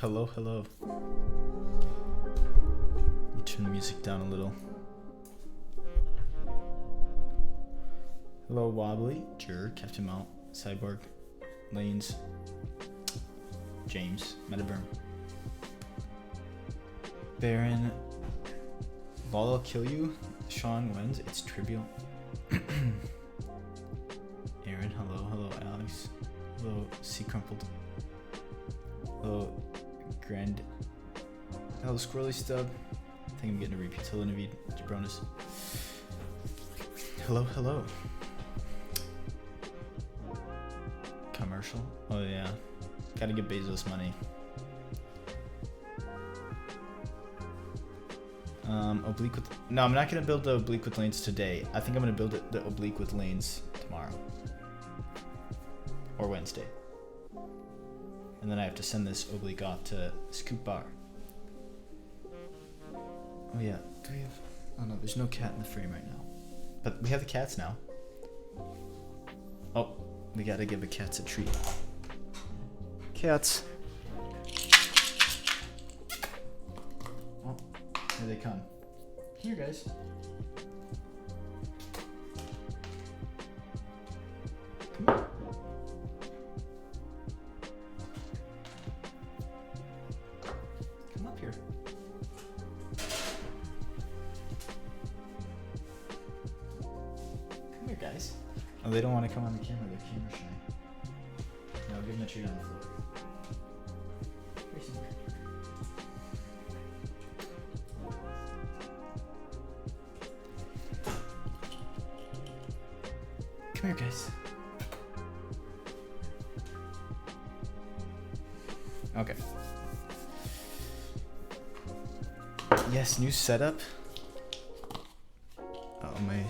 Hello, hello. Let me turn the music down a little. Hello, Wobbly, Jur, Captain Mount, Cyborg, Lanes, James, Metaburn, Baron, Lol, I'll kill you, Sean wins, it's trivial. Aaron, hello, hello, Alex, hello, C Crumpled, hello, Grand, hello, Squirrely Stub, I think I'm getting a repeat, hello, Naveed, Jabronis, hello, hello. Commercial? Oh yeah. Gotta get Bezos money. Oblique with... No, I'm not gonna build the oblique with lanes today. I think I'm gonna build the oblique with lanes tomorrow. Or Wednesday. And then I have to send this oblique off to Scoop Bar. Oh yeah. Do we have... Oh no, there's no cat in the frame right now. But we have the cats now. Oh. We gotta give the cats a treat. Cats. Oh, here they come. Here, guys. Come on. Come up here. Come here, guys. Oh, they don't want to come on the camera. They're camera shy. No, I'll give them a treat on the floor. Here's some. Come here, guys. Okay. Yes, new setup. Oh, my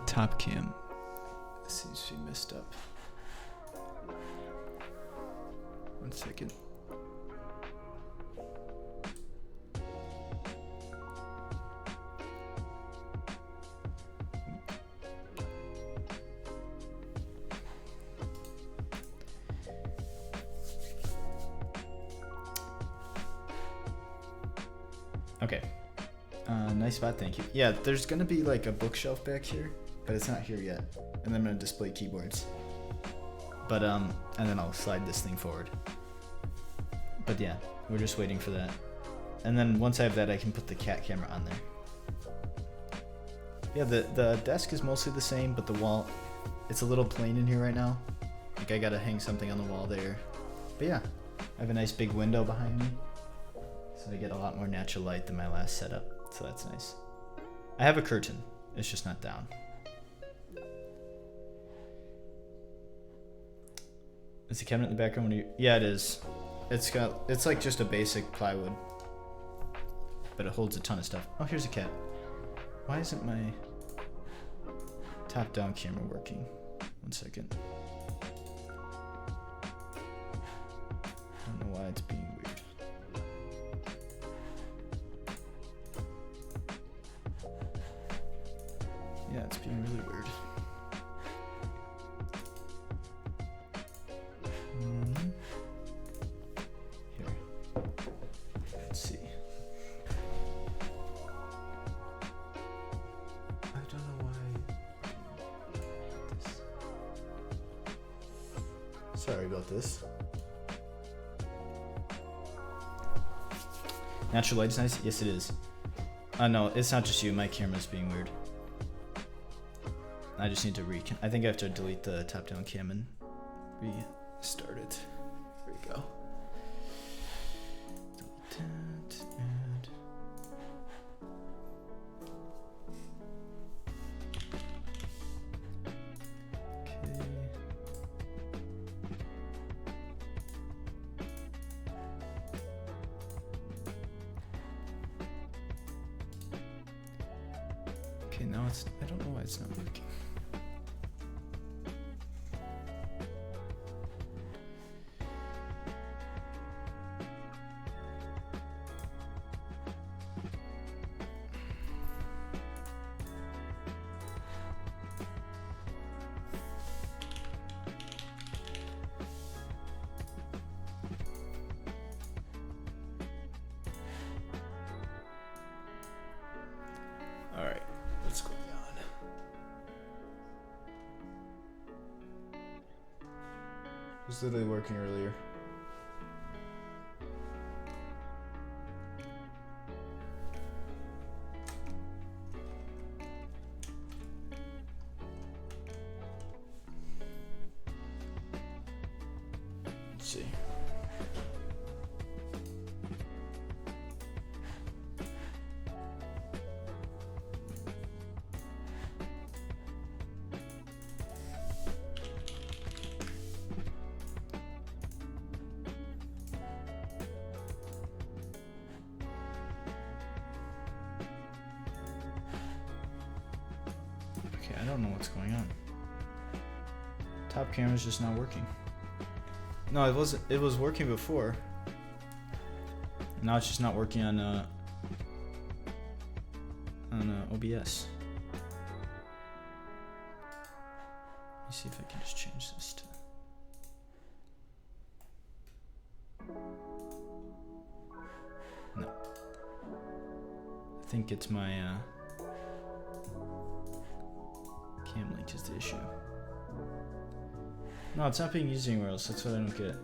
top cam seems to be messed up. 1 second. Okay. Nice spot, thank you. Yeah, there's gonna be like a bookshelf back here, but it's not here yet. And I'm gonna display keyboards. But and then I'll slide this thing forward. But yeah, we're just waiting for that. And then once I have that, I can put the cat camera on there. Yeah, the desk is mostly the same, but the wall, it's a little plain in here right now. Like I gotta hang something on the wall there. But yeah, I have a nice big window behind me. So I get a lot more natural light than my last setup. So that's nice. I have a curtain, it's just not down. Is the cabinet in the background? Yeah, it is. It's like just a basic plywood, but it holds a ton of stuff. Oh, here's a cat. Why isn't my top-down camera working? 1 second. I don't know why it's being weird. Yeah, it's being really weird. Here. Let's see. I don't know why. Sorry about this. Natural light's nice? Yes, it is. No, it's not just you. My camera's being weird. I just need to I think I have to delete the top-down cam and restart it. There we go. Delete that and... Okay. Okay, now it's... I don't know why it's not working. was literally working earlier. Let's see. I don't know what's going on. Top camera's just not working. No, it wasn't. It was working before. Now it's just not working on OBS. Let me see if I can just change this to. No. I think it's my cam link is the issue. No, it's not being used anywhere else. That's what I don't get.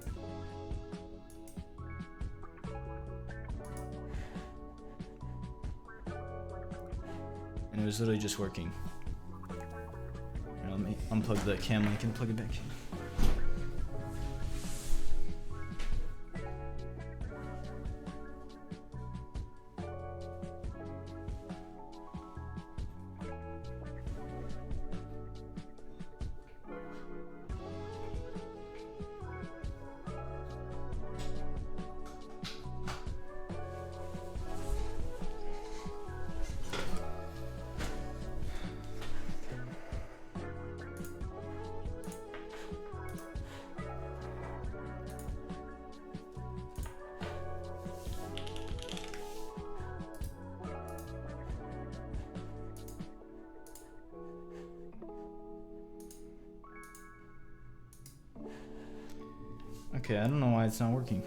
And it was literally just working. Here, let me unplug the cam link and plug it back in. Okay, I don't know why it's not working.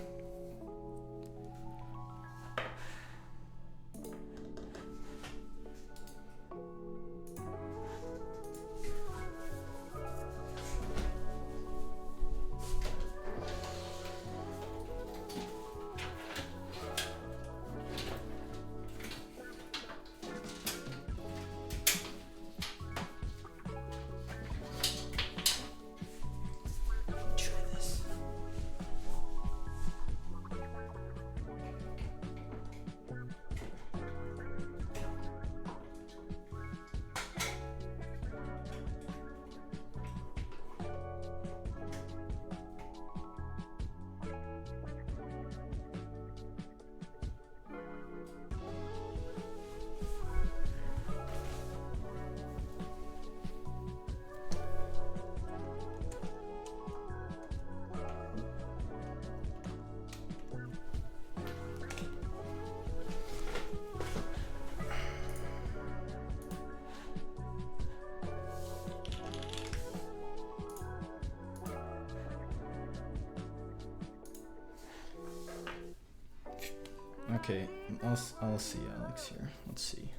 Okay, I'll see Alex here. Let's see.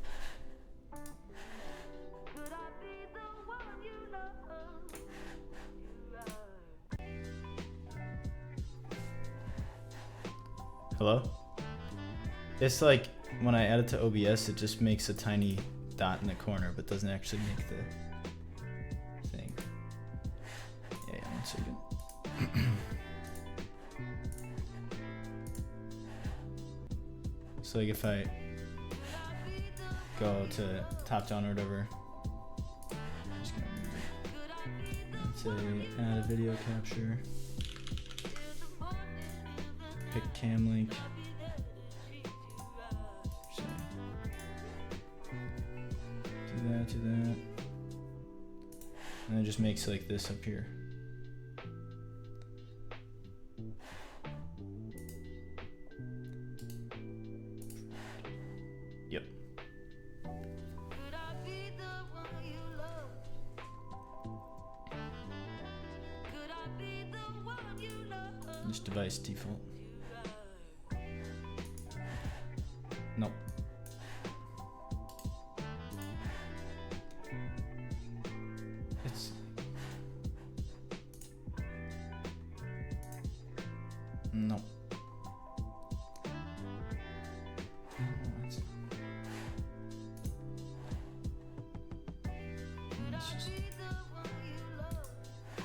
Hello? It's like when I add it to OBS, it just makes a tiny dot in the corner, but doesn't actually make the thing. Yeah, 1 second. So like if I go to top down or whatever, I'm just gonna say add a video capture, pick cam link, so do that, and it just makes like this up here. Yep. This device default. Nope. No.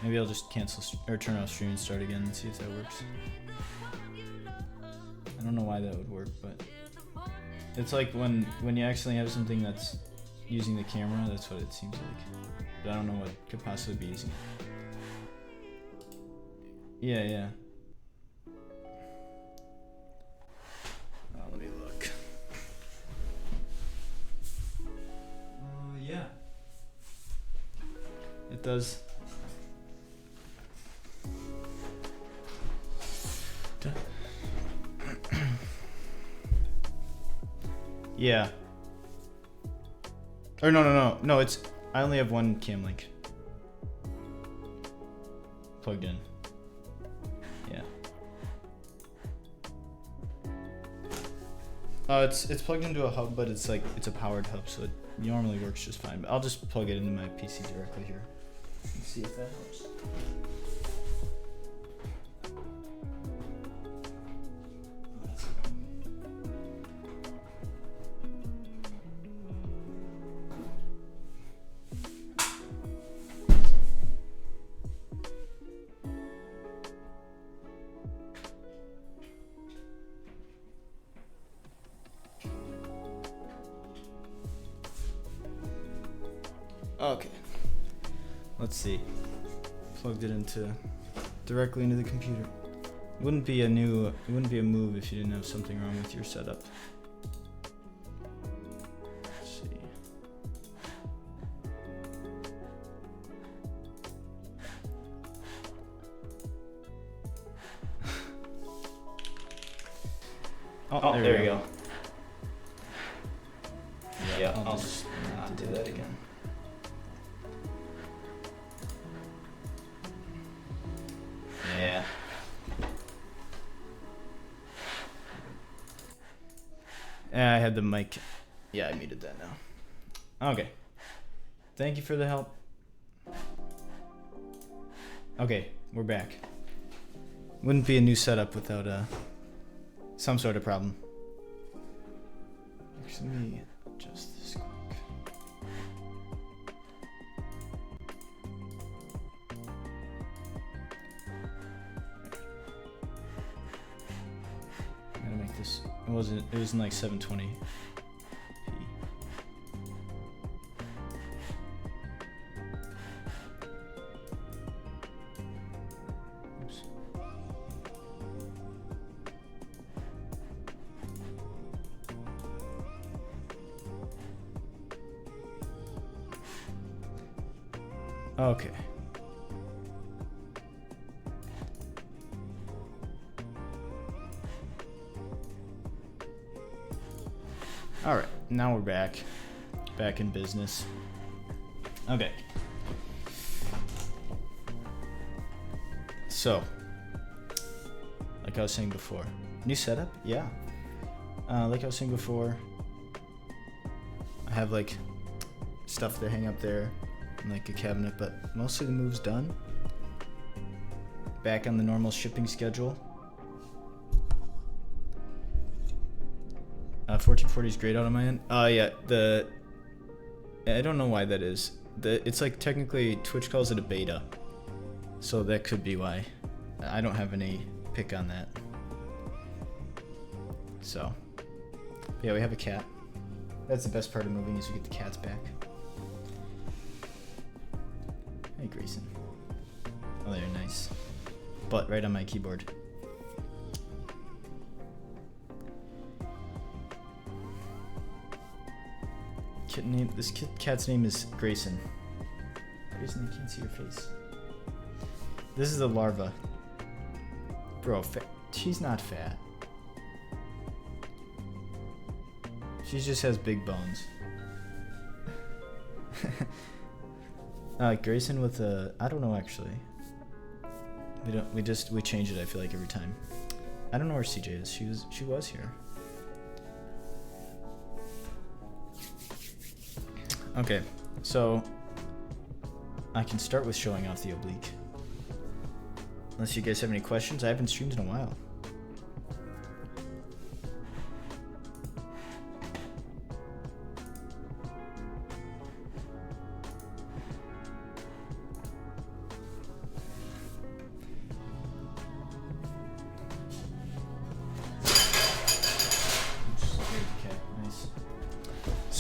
Maybe I'll just cancel or turn off stream and start again and see if that works. I don't know why that would work, but it's like when you actually have something that's using the camera, that's what it seems like. But I don't know what could possibly be using it. Yeah. Let me look. Yeah. It does. Yeah. Or no, it's, I only have one cam link plugged in. Yeah. It's plugged into a hub, but it's like, it's a powered hub, so it normally works just fine. But I'll just plug it into my PC directly here and see if that helps. Okay, let's see. Plugged it directly into the computer. It wouldn't be a move if you didn't have something wrong with your setup. Let's see. Oh, there we go. Yeah, I'll just not do that again. Yeah. I had the mic. Yeah, I muted that now. Okay. Thank you for the help. Okay, we're back. Wouldn't be a new setup without some sort of problem. Actually, let me adjust this quick. Gotta make this. It wasn't like 720p. Oops. Okay. All right, now we're back in business. Okay. So, like I was saying before, new setup, yeah. Like I was saying before, I have like stuff to hang up there, and like a cabinet, but most of the move's done. Back on the normal shipping schedule. 1440 is great out on my end. Yeah, I don't know why that is. It's like technically Twitch calls it a beta, so that could be why. I don't have any pick on that. So, yeah, we have a cat. That's the best part of moving is we get the cats back. Hey, Grayson. Oh, they're nice. Butt right on my keyboard. This cat's name is Grayson. Grayson, I can't see your face. This is a larva. Bro, she's not fat. She just has big bones. Grayson with a, I don't know actually. We change it, I feel like, every time. I don't know where CJ is. She was here. Okay, so I can start with showing off the Oblique. Unless you guys have any questions, I haven't streamed in a while.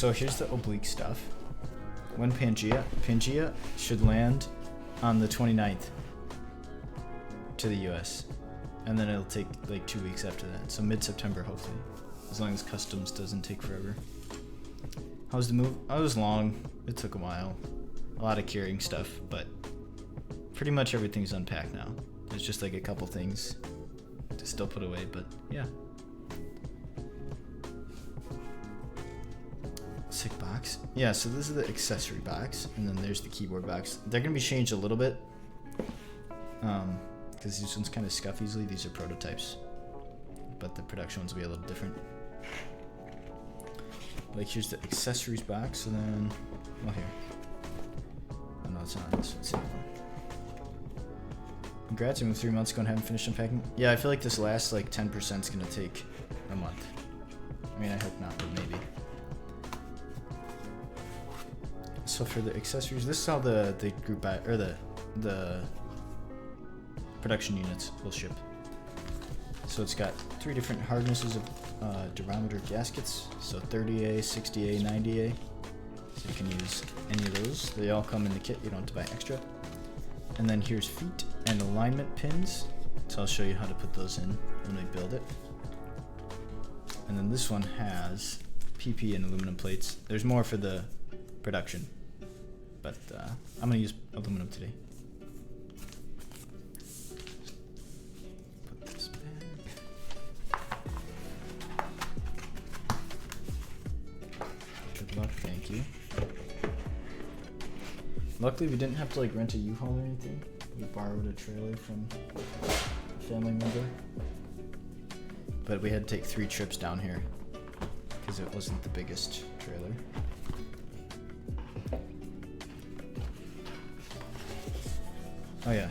So here's the Oblique stuff. When Pangea should land on the 29th to the US. And then it'll take like 2 weeks after that. So mid-September, hopefully. As long as customs doesn't take forever. How was the move? Oh, it was long. It took a while. A lot of carrying stuff, but pretty much everything's unpacked now. There's just like a couple things to still put away, but yeah. Sick box. Yeah, so this is the accessory box, and then there's the keyboard box. They're gonna be changed a little bit, because these ones kind of scuff easily. These are prototypes, but the production ones will be a little different. Like here's the accessories box, and then, well here. Oh no, it's not this. It's the other one. Congrats, I moved 3 months ago and haven't finished unpacking. Yeah, I feel like this last like 10% is gonna take a month. I mean, I hope not, but maybe. So for the accessories, this is how the group buy, or the production units will ship. So it's got 3 different hardnesses of durometer gaskets. So 30A, 60A, 90A. So you can use any of those. They all come in the kit. You don't have to buy extra. And then here's feet and alignment pins. So I'll show you how to put those in when we build it. And then this one has PP and aluminum plates. There's more for the production, but I'm gonna use aluminum today. Put this back. Good luck, thank you. Luckily, we didn't have to like rent a U-Haul or anything. We borrowed a trailer from a family member, but we had to take 3 trips down here because it wasn't the biggest trailer. Oh yeah,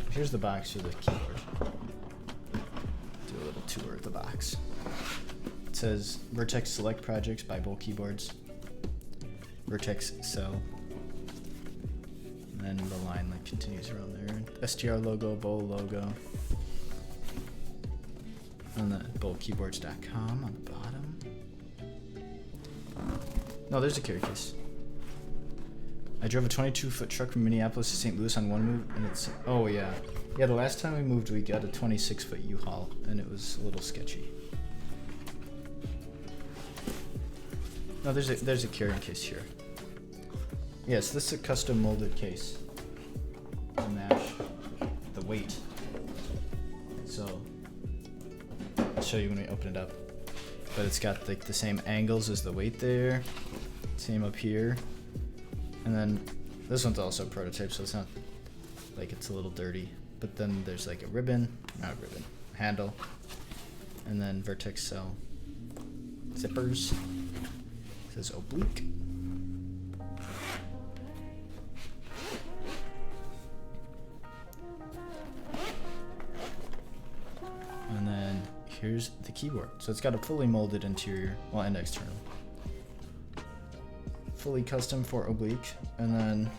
here's the box for the keyboard. Do a little tour of the box. It says Vertex Select Projects by Bolt Keyboards. Vertex Cell. And then the line like continues around there. STR logo, Bolt logo. And then boltkeyboards.com on the bottom. No, there's a carry case. I drove a 22-foot truck from Minneapolis to St. Louis on one move, and it's, oh yeah. Yeah, the last time we moved, we got a 26-foot U-Haul, and it was a little sketchy. No, there's a carrying case here. Yes, this is a custom molded case to match the weight. So, I'll show you when we open it up. But it's got like the same angles as the weight there, same up here. And then this one's also a prototype, so it's not like it's a little dirty. But then there's like a handle, and then Vertex Cell zippers. It says Oblique. And then here's the keyboard. So it's got a fully molded interior, well, and external. Fully custom for Oblique, and then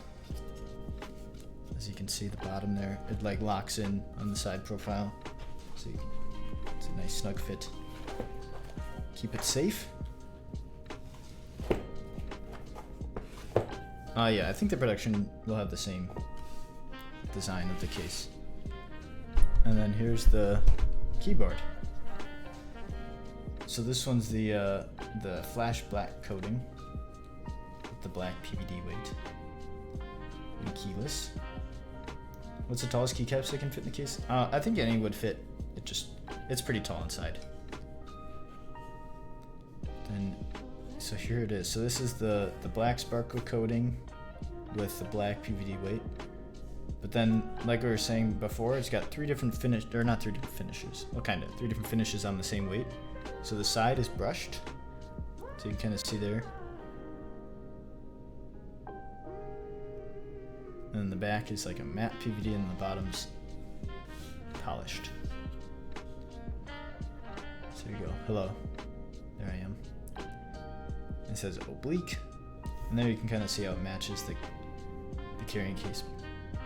as you can see the bottom there, it like locks in on the side profile, so it's a nice snug fit. Keep it safe. Yeah, I think the production will have the same design of the case. And then here's the keyboard. So this one's the flash black coating. The black PVD weight and keyless. What's the tallest keycaps that can fit in the case? I think any would fit. It's pretty tall inside. Then, so here it is. So this is the black sparkle coating with the black PVD weight. But then, like we were saying before, it's got 3 different not 3 different finishes. Well, kind of 3 different finishes on the same weight. So the side is brushed, so you can kind of see there. And then the back is like a matte PVD, and the bottom's polished. So there you go. Hello. There I am. It says Oblique. And there you can kind of see how it matches the carrying case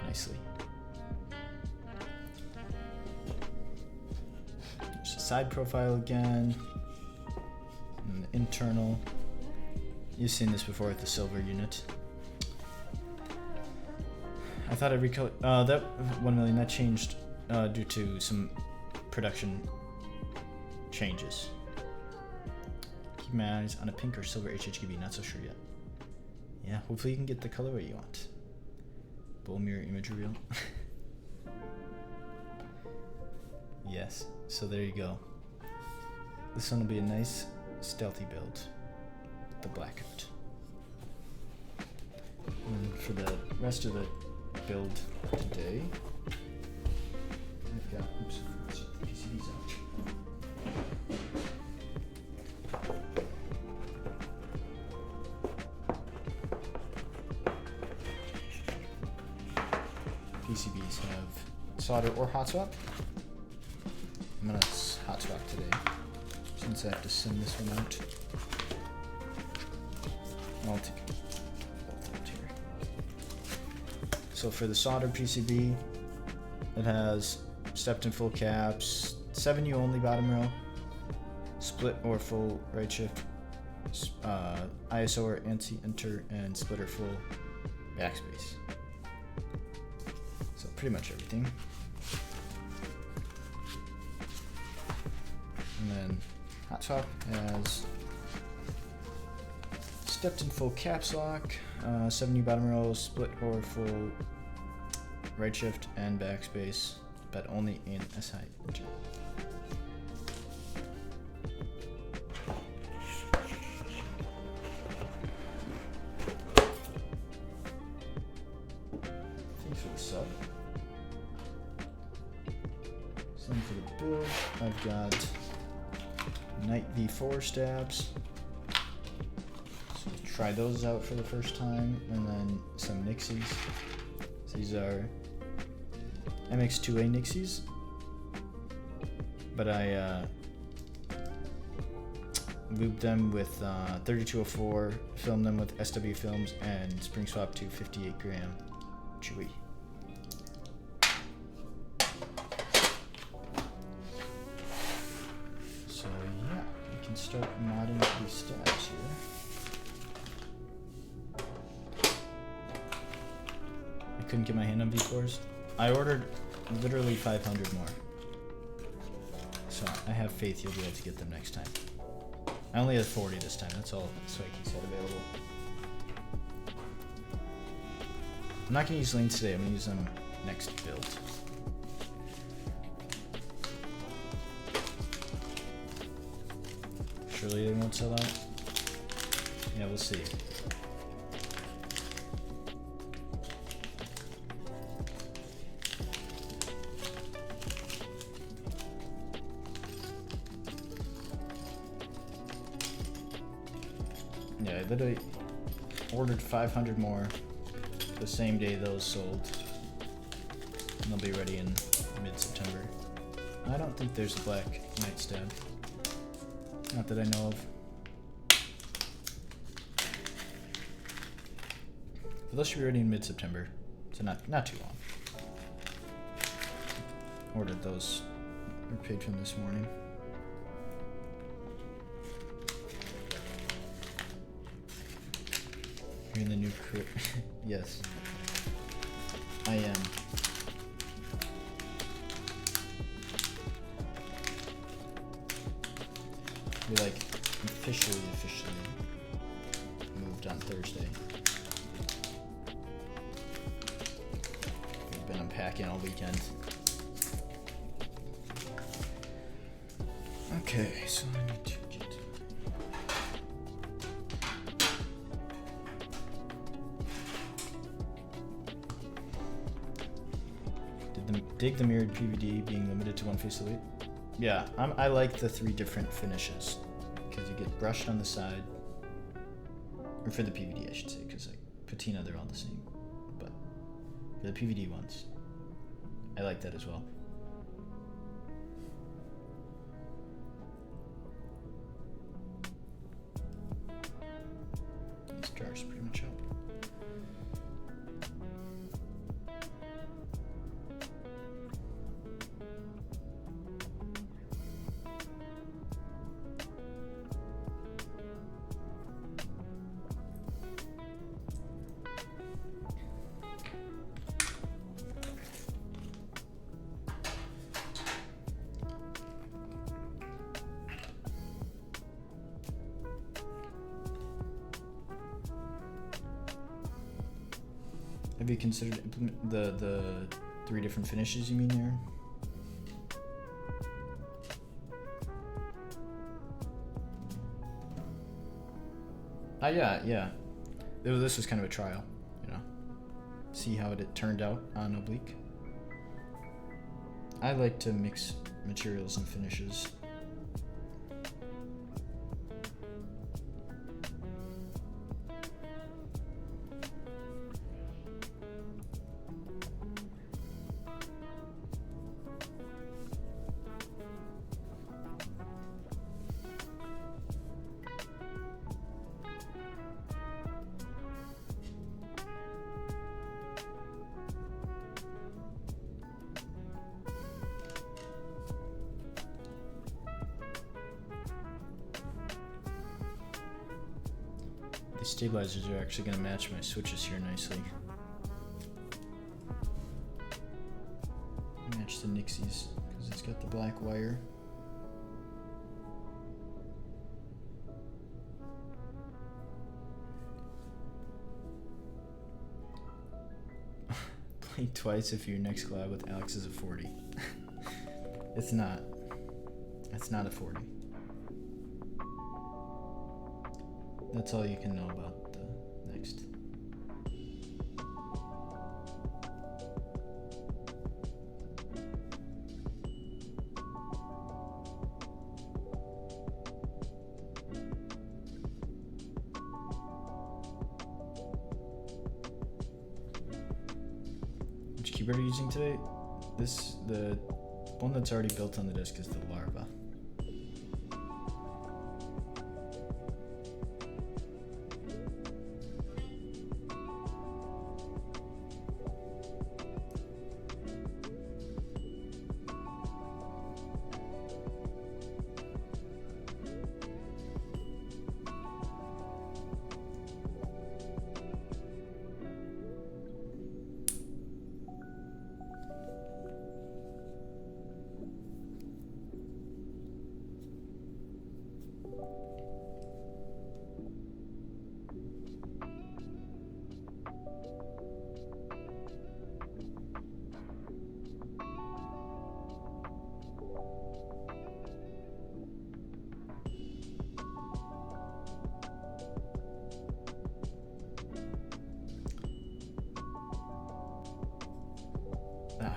nicely. There's a side profile again. And the internal. You've seen this before with the silver unit. I thought every color. That 1 million that changed due to some production changes. Keep my eyes on a pink or silver HHKB. Not so sure yet. Yeah, hopefully you can get the colorway you want. Bowl mirror image reveal. Yes. So there you go. This one will be a nice stealthy build. The blackout. And for the rest of the build today, I've got PCBs out. PCBs have solder or hot swap. I'm gonna hot swap today since I have to send this one out. I'll take both out here. So for the solder PCB, it has stepped and full caps, 7U only bottom row, split or full right shift, ISO or anti-enter, and split or full backspace. So pretty much everything. And then hot swap has stepped in full caps lock, 7U bottom row, split or full right shift and backspace, but only in SI enter. Thanks for the sub. Same for the build. I've got Knight V4 stabs. So try those out for the first time, and then some Nixies. So these are MX2A Nixies, but I lubed them with 3204, filmed them with SW films, and spring swap to 58 gram Chewy. So yeah, we can start modding these stabs here. I couldn't get my hand on V4s. I ordered literally 500 more. So I have faith you'll be able to get them next time. I only have 40 this time, that's all Swikey said available. I'm not gonna use lanes today, I'm gonna use them next build. Surely they won't sell out? Yeah, we'll see. Yeah, I literally ordered 500 more the same day those sold. And they'll be ready in mid-September. I don't think there's a black Knight stab. Not that I know of. But those should be ready in mid-September, so not too long. Ordered those or paid for them this morning. You're in the new crew. Yes, I am. We like officially moved on Thursday. We've been unpacking all weekend. Okay, so I need to get. Dig the mirrored PVD being limited to one face elite. Yeah, I like the 3 different finishes because you get brushed on the side, or for the PVD I should say, because like patina they're all the same, but for the PVD ones, I like that as well. These jars pretty much help. Have you considered the 3 different finishes you mean there? Yeah. This was kind of a trial, you know. See how it turned out on Oblique. I like to mix materials and finishes. These stabilizers are actually going to match my switches here nicely. Match the Nixies because it's got the black wire. Blink twice if your next collab with Alex is a 40. It's not. It's not a 40. That's all you can know about the next. Which keyboard are you using today? The one that's already built on the disk is the Larva.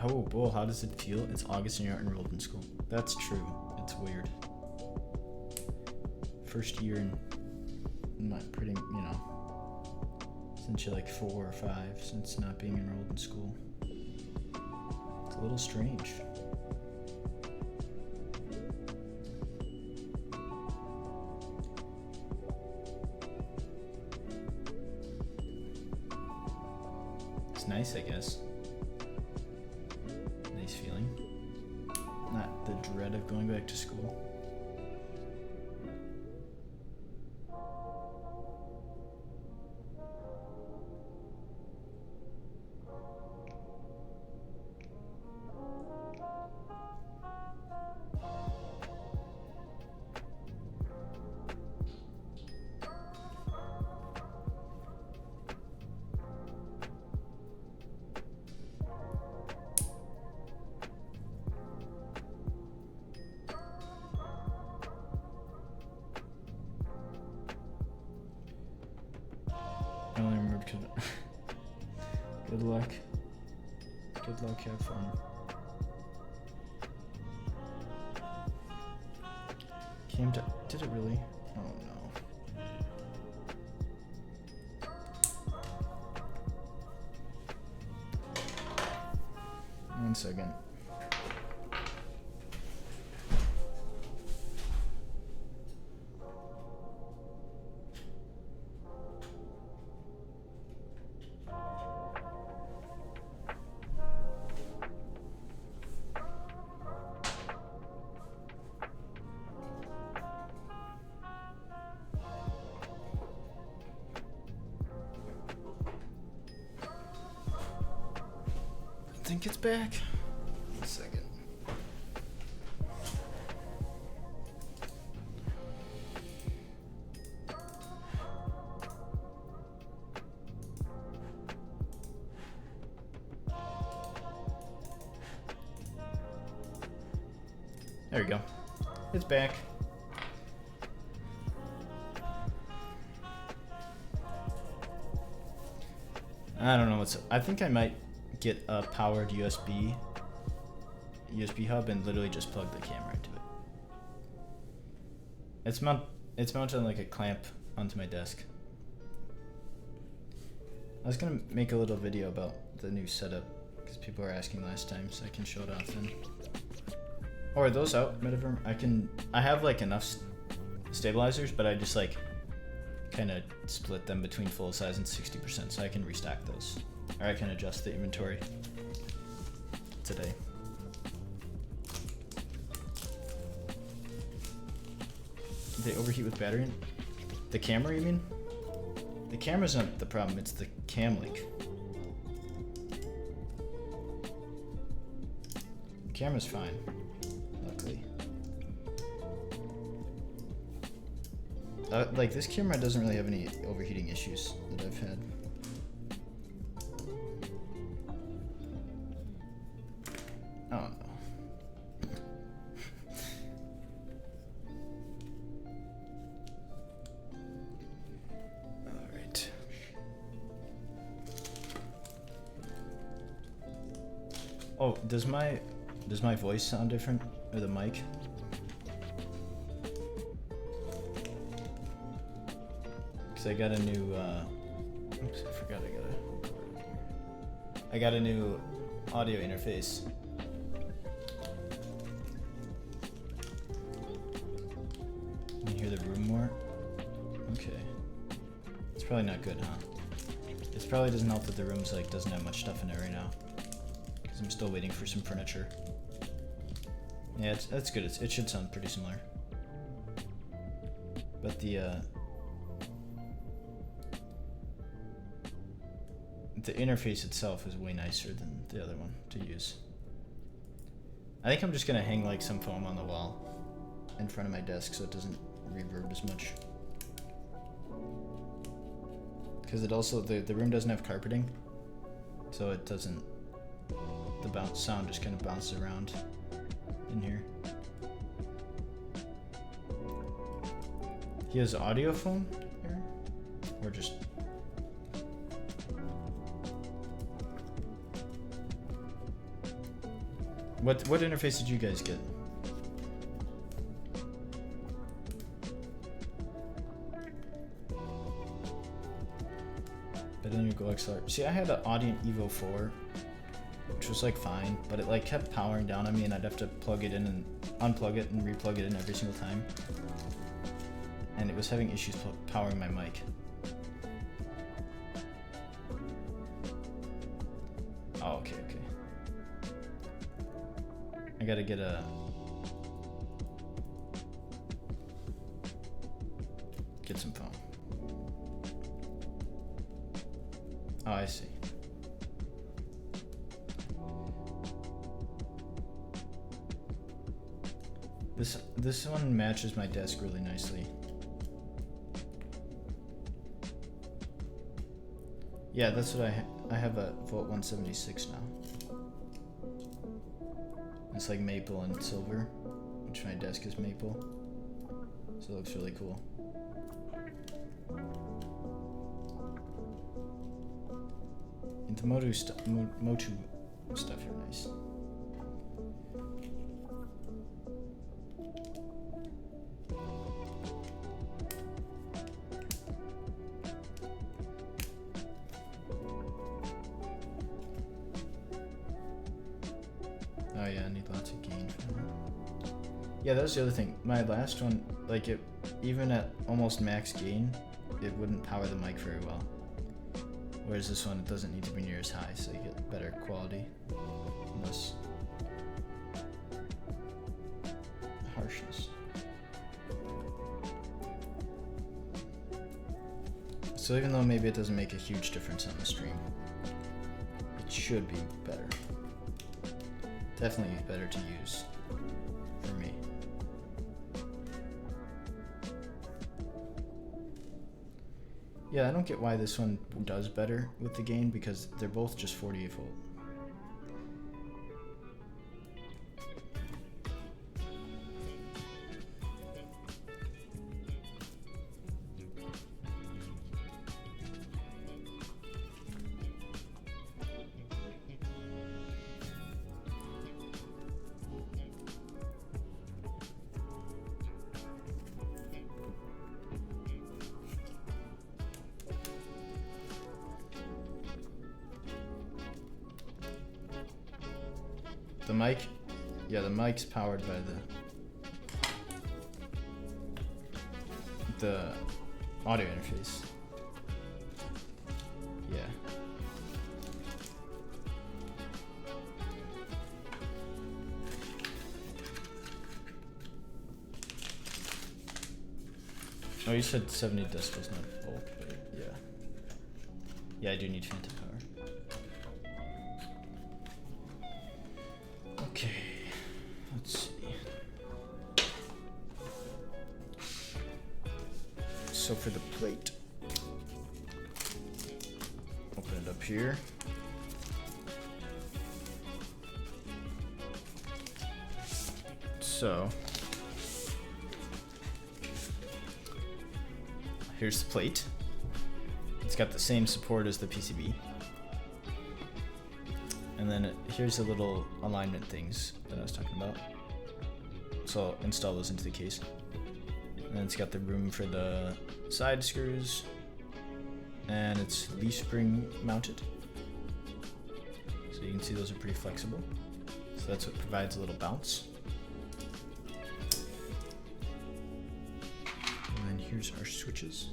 Oh, bull, how does it feel? It's August and you're not enrolled in school. That's true. It's weird. First year in not pretty, you know, since you're like 4 or 5, since not being enrolled in school. It's a little strange. It's nice, I guess. Feeling, not the dread of going back to school. I only remembered because good luck. Good luck, have fun. Came to, did it really? Oh no. 1 second. I think it's back. 1 second. There we go. It's back. I don't know what's... I think I might get a powered USB hub and literally just plug the camera into it. It's mounted on like a clamp onto my desk. I was gonna make a little video about the new setup because people were asking last time, so I can show it off then. Or are those out, Metaverm? I have like enough stabilizers, but I just like kind of split them between full size and 60%, so I can restock those, or I can adjust the inventory today. They overheat with battery? The camera, you mean? The camera's not the problem, it's the cam link. The camera's fine, luckily. Like, this camera doesn't really have any overheating issues that I've had. Oh no. Alright. Oh, does my voice sound different? Or the mic? Cause I got a new oops, I forgot I got a new audio interface. You hear the room more? Okay. It's probably not good, huh? It probably doesn't help that the room's like doesn't have much stuff in it right now. Cause I'm still waiting for some furniture. Yeah, that's good. It should sound pretty similar. But the interface itself is way nicer than the other one to use. I think I'm just gonna hang like some foam on the wall in front of my desk so it doesn't reverb as much. Because it also, the room doesn't have carpeting, so it doesn't, the sound just kind of bounces around in here. He has audio foam here? Or just... What interface did you guys get? But then you go XLR. See, I had an Audient Evo 4, which was like fine, but it like kept powering down on me, and I'd have to plug it in and unplug it and replug it in every single time. And it was having issues powering my mic. Oh, okay. I gotta get some foam. Oh, I see. This one matches my desk really nicely. Yeah, that's what I have a Volt 176 now. It's like maple and silver, which my desk is maple, so it looks really cool. And the Motu stuff are nice. Oh yeah, I need lots of gain for that. Yeah, that was the other thing. My last one, like it, even at almost max gain, it wouldn't power the mic very well. Whereas this one, it doesn't need to be near as high, so you get better quality, less harshness. So even though maybe it doesn't make a huge difference on the stream, it should be better. Definitely better to use for me. Yeah, I don't get why this one does better with the gain, because they're both just 48 volt. The mic, yeah, the mic's powered by the audio interface. Yeah. Oh, you said 70 decibels, not volt, but yeah. Yeah, I do need phantom power. Okay, let's see. So for the plate, open it up here. So here's the plate. It's got the same support as the PCB. And then here's the little alignment things that I was talking about. So I'll install those into the case. And then it's got the room for the side screws. And it's leaf spring mounted. So you can see those are pretty flexible. So that's what provides a little bounce. And then here's our switches.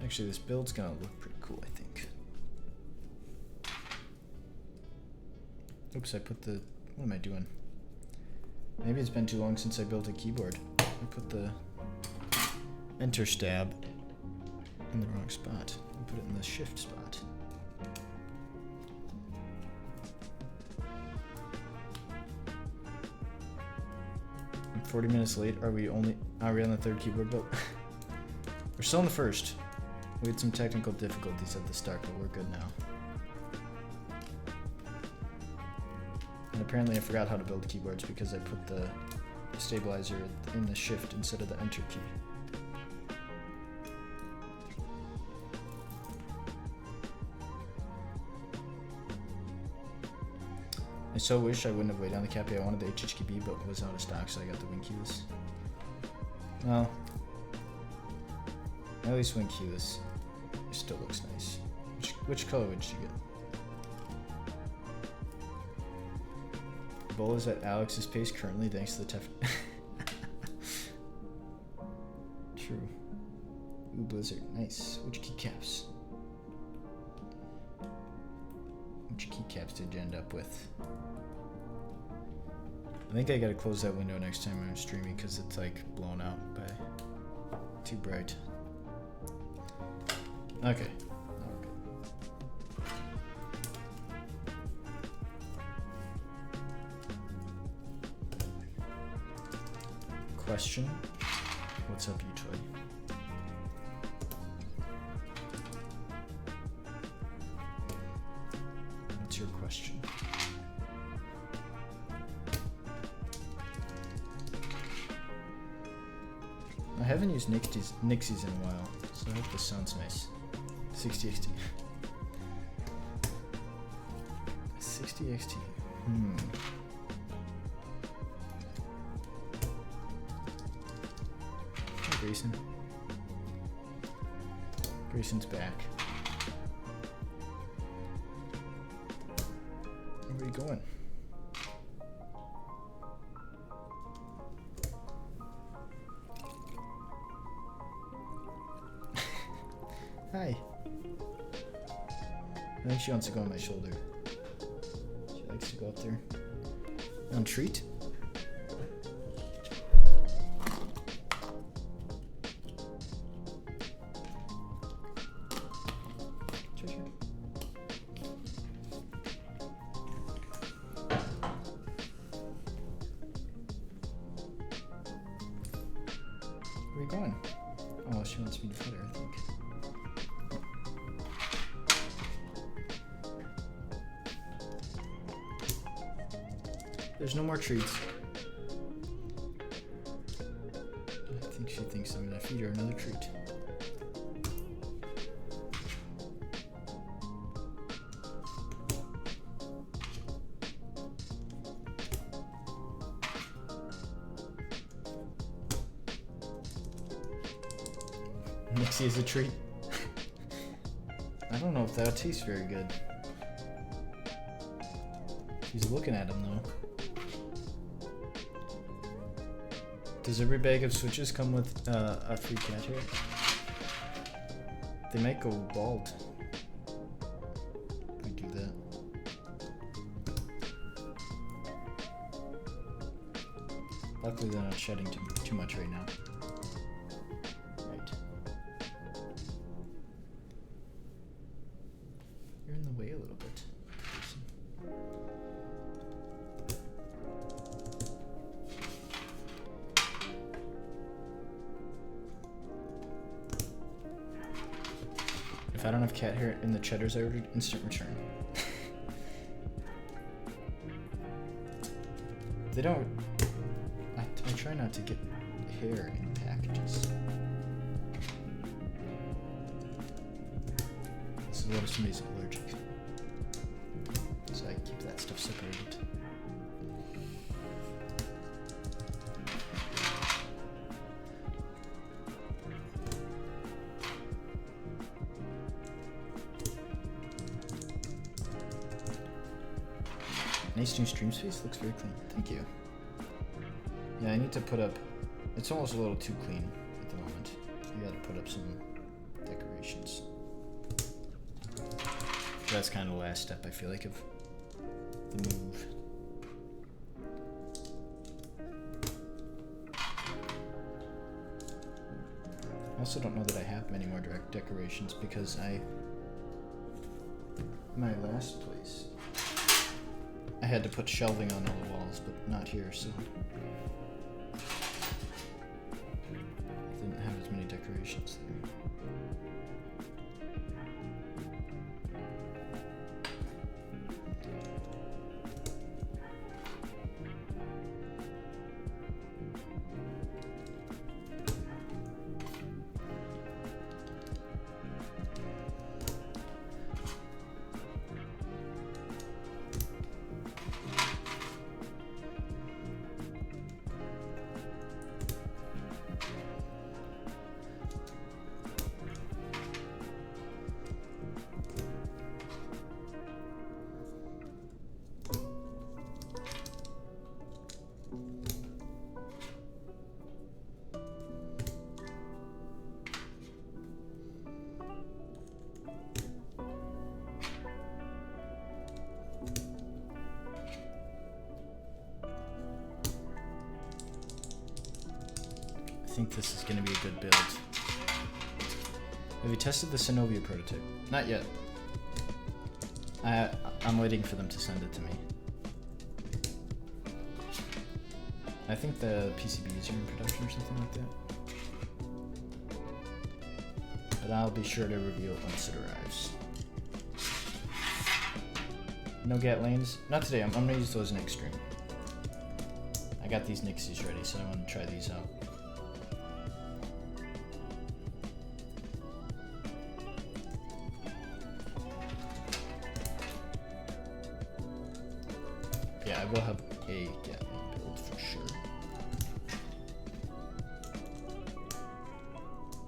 Actually, this build's gonna look pretty cool, I think. Oops, I put the... What am I doing? Maybe it's been too long since I built a keyboard. I put the enter stab in the wrong spot. I put it in the shift spot. I'm 40 minutes late. Are we on the third keyboard build? We're still on the first. We had some technical difficulties at the start, but we're good now. And apparently I forgot how to build keyboards because I put the stabilizer in the shift instead of the enter key. I so wish I wouldn't have waited on the Cappy. I wanted the HHKB, but it was out of stock, so I got the wing keyless. Well, at least wing keyless still looks nice. Which color would you get? Bull is at Alex's pace currently thanks to the True. Ooh, Blizzard. Nice. Which keycaps? Which keycaps did you end up with? I think I gotta close that window next time I'm streaming because it's like blown out by too bright. Okay. Question. What's up, you toy? What's your question? I haven't used Nixies in a while, so I hope this sounds nice. 60XT. 60XT. Hi, Grayson. Grayson's back. Where are you going? Hi. I think she wants to go on my shoulder. She likes to go up there. On treat? Sure. Where are you going? Oh, she wants me to put her, I think. There's no more treats. I think she thinks I'm gonna feed her another treat. Nixie is a treat. I don't know if that tastes very good. He's looking at him though. Does every bag of switches come with a free cat hair? They might go bald. We do that. Luckily they're not shedding too much right now. Right. You're in the way a little bit. If I don't have cat hair in the cheddars I ordered, instant return. They don't... I try not to get hair in packages. This is what if somebody's allergic. So I keep that stuff separated. Nice new stream space, looks very clean. Thank you. Yeah, I need to put up... It's almost a little too clean at the moment. You gotta put up some decorations. That's kind of the last step, I feel like, of the move. I also don't know that I have many more direct decorations because my last place, I had to put shelving on all the walls, but not here, so didn't have as many decorations there. I think this is going to be a good build. Have you tested the Synovia prototype? Not yet. I'm waiting for them to send it to me. I think the PCBs are in production or something like that. But I'll be sure to review it once it arrives. No GAT lanes? Not today, I'm going to use those next stream. I got these Nixies ready, so I want to try these out. Yeah, I will have a GAT lane build for sure.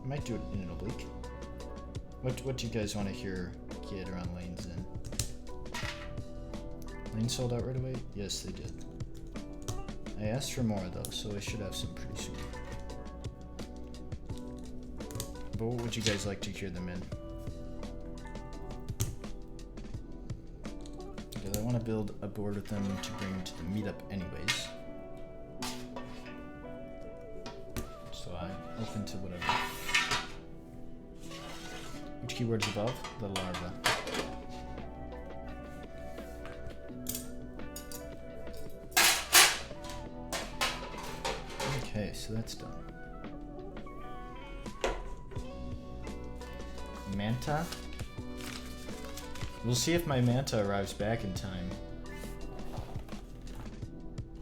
I might do it in an oblique. What do you guys want to hear get around lanes in? Lanes sold out right away? Yes, they did. I asked for more though, so I should have some pretty soon. But what would you guys like to hear them in? Because I want to build a board with them to bring to the meetup anyways. So I'm open to whatever. Which keyword's above? The larva. Okay, so that's done. Manta? We'll see if my Manta arrives back in time.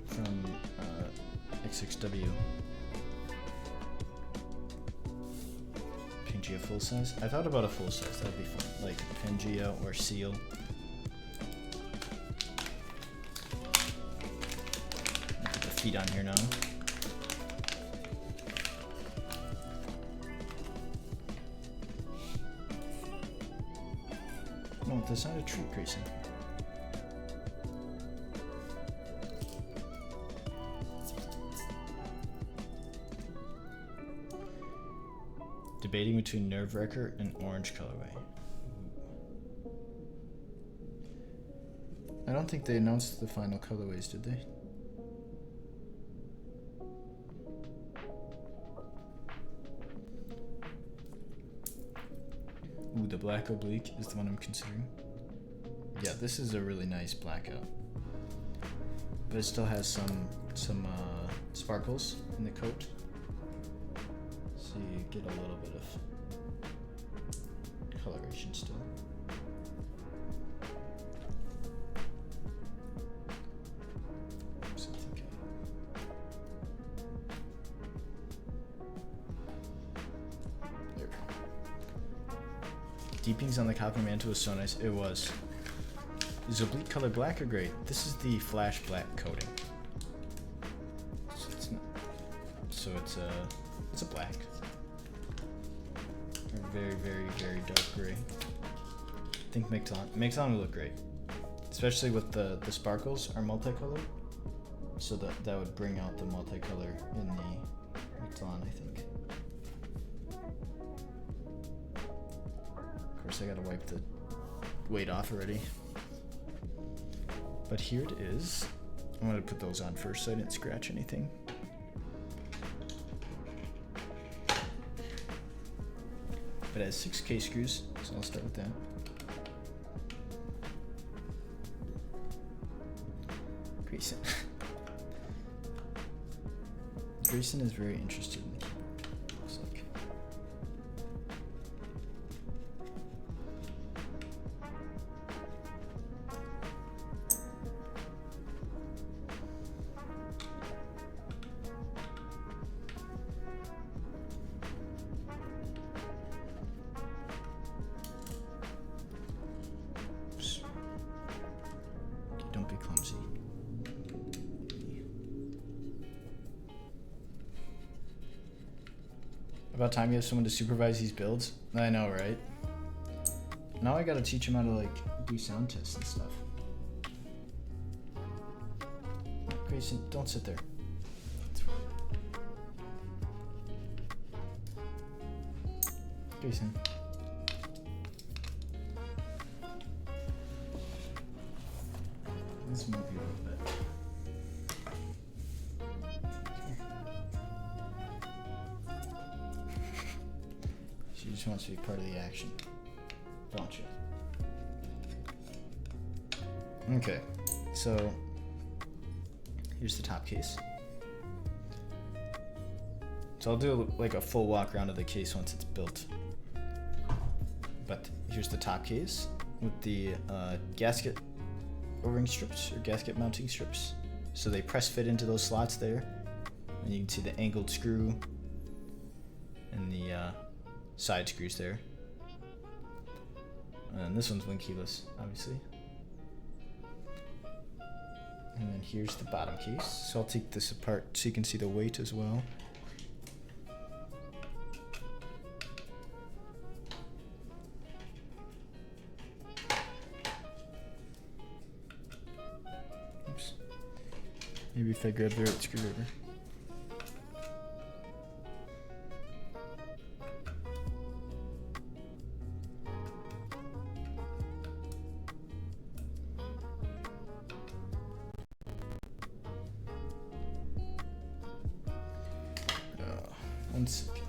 From X6W. Pangea full size? I thought about a full size, that'd be fun. Like Pangea or Seal. Put the feet on here now. No, that's not a tree, Grayson. debating between Nerve Wrecker and Orange colorway. I don't think they announced the final colorways, did they? Ooh, the black Oblique is the one I'm considering. Yeah, this is a really nice blackout. But it still has some sparkles in the coat. So you get a little bit of coloration still. Oops, I think there we go. Deepings on the copper mantle was so nice. It was. Is Oblique color black or gray? This is the flash black coating. So it's a black. Or very, very, very dark gray. I think makes on will look great. Especially with the sparkles are multicolored. So that would bring out the multicolor in the Mixon, I think. Of course I gotta wipe the weight off already. But here it is. I'm gonna put those on first so I didn't scratch anything. But it has 6 case screws, so I'll start with that. Grayson. Grayson is very interested in the keyboard, looks like. Don't be clumsy. About time you have someone to supervise these builds. I know, right? Now I gotta teach him how to like do sound tests and stuff. Grayson, don't sit there. Grayson. Let's move you a little bit. She just wants to be part of the action, don't you? Okay, so here's the top case. So I'll do like a full walk around of the case once it's built. But here's the top case with the gasket O-ring strips or gasket mounting strips. So they press fit into those slots there. And you can see the angled screw and the side screws there. And this one's wing keyless, obviously. And then here's the bottom case. So I'll take this apart so you can see the weight as well. Oops. Maybe if I grab the right screwdriver. One second.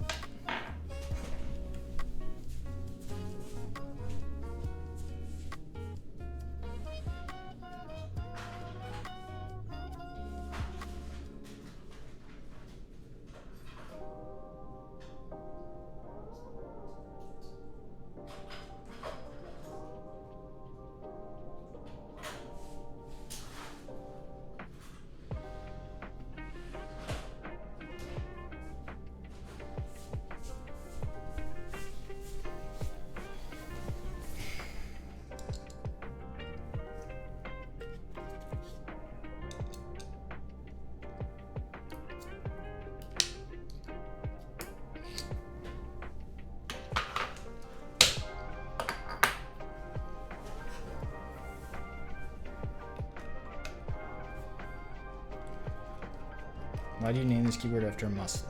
Why do you name this keyboard after a muscle?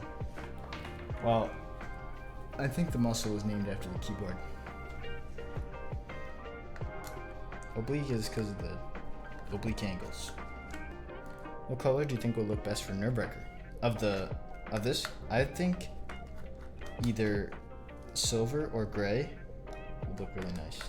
Well, I think the muscle was named after the keyboard. Oblique is because of the oblique angles. What color do you think will look best for Nervewrecker? Of this, I think either silver or gray would look really nice.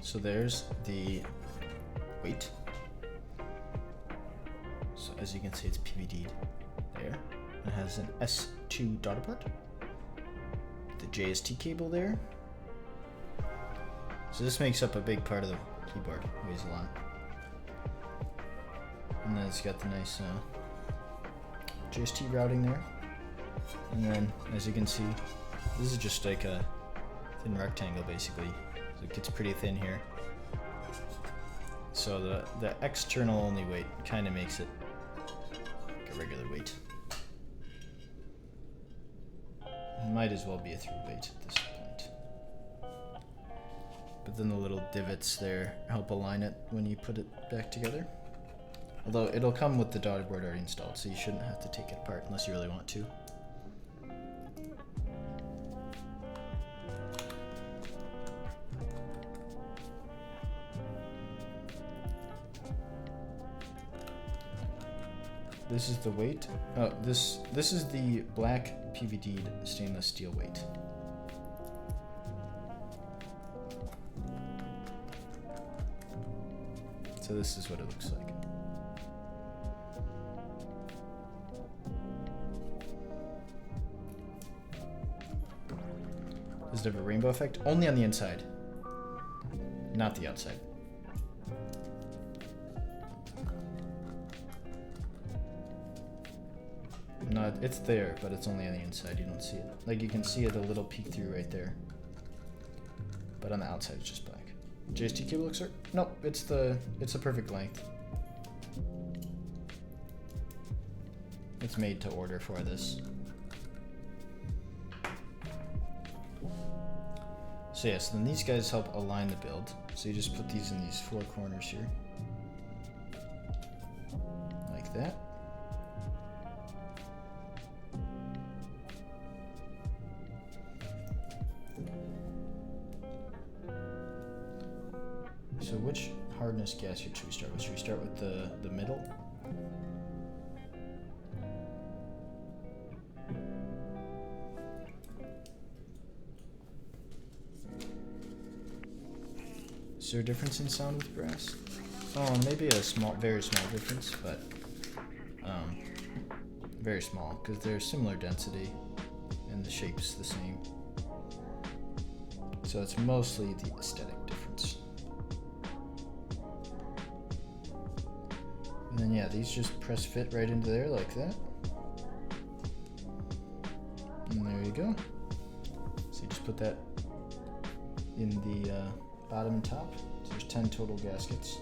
So there's the weight. So as you can see, it's PVD'd there. It has an S2 daughter port. The JST cable there. So this makes up a big part of the keyboard. It weighs a lot. And then it's got the nice JST routing there. And then, as you can see, this is just like a thin rectangle basically. So it gets pretty thin here. So the external only weight kind of makes it like a regular weight. It might as well be a through weight at this point. But then the little divots there help align it when you put it back together. Although it'll come with the daughter board already installed, so you shouldn't have to take it apart unless you really want to. This is the weight. Oh, this is the black PVD'd stainless steel weight. So this is what it looks like. Does it have a rainbow effect? Only on the inside, not the outside. No, it's there, but it's only on the inside. You don't see it. Like, you can see it a little peek through right there. But on the outside, it's just black. JST cable looks right? Nope, it's a perfect length. It's made to order for this. So yes, then these guys help align the build. So you just put these in these four corners here. Like that. So which hardness gasket should we start with? Should we start with the middle? Is there a difference in sound with brass? Oh, maybe a small, very small difference, but very small, because they're similar density and the shape's the same. So it's mostly the aesthetic difference. And then yeah, these just press fit right into there like that. And there you go. So you just put that in the bottom and top. So there's 10 total gaskets.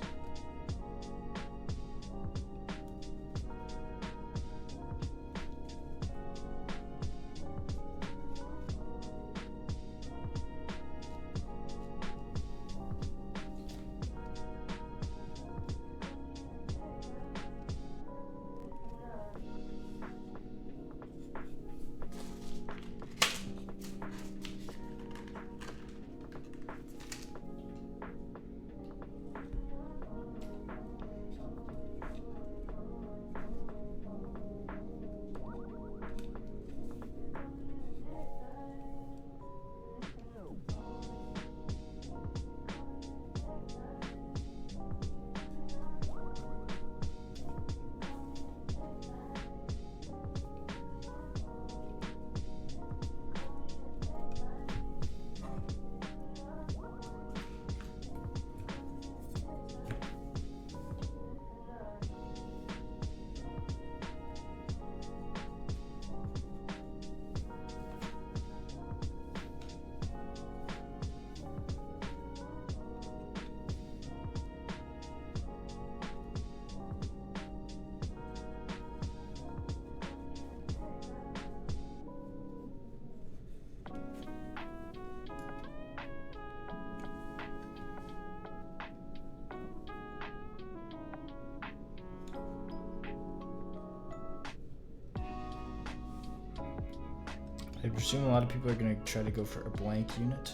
I presume a lot of people are going to try to go for a blank unit.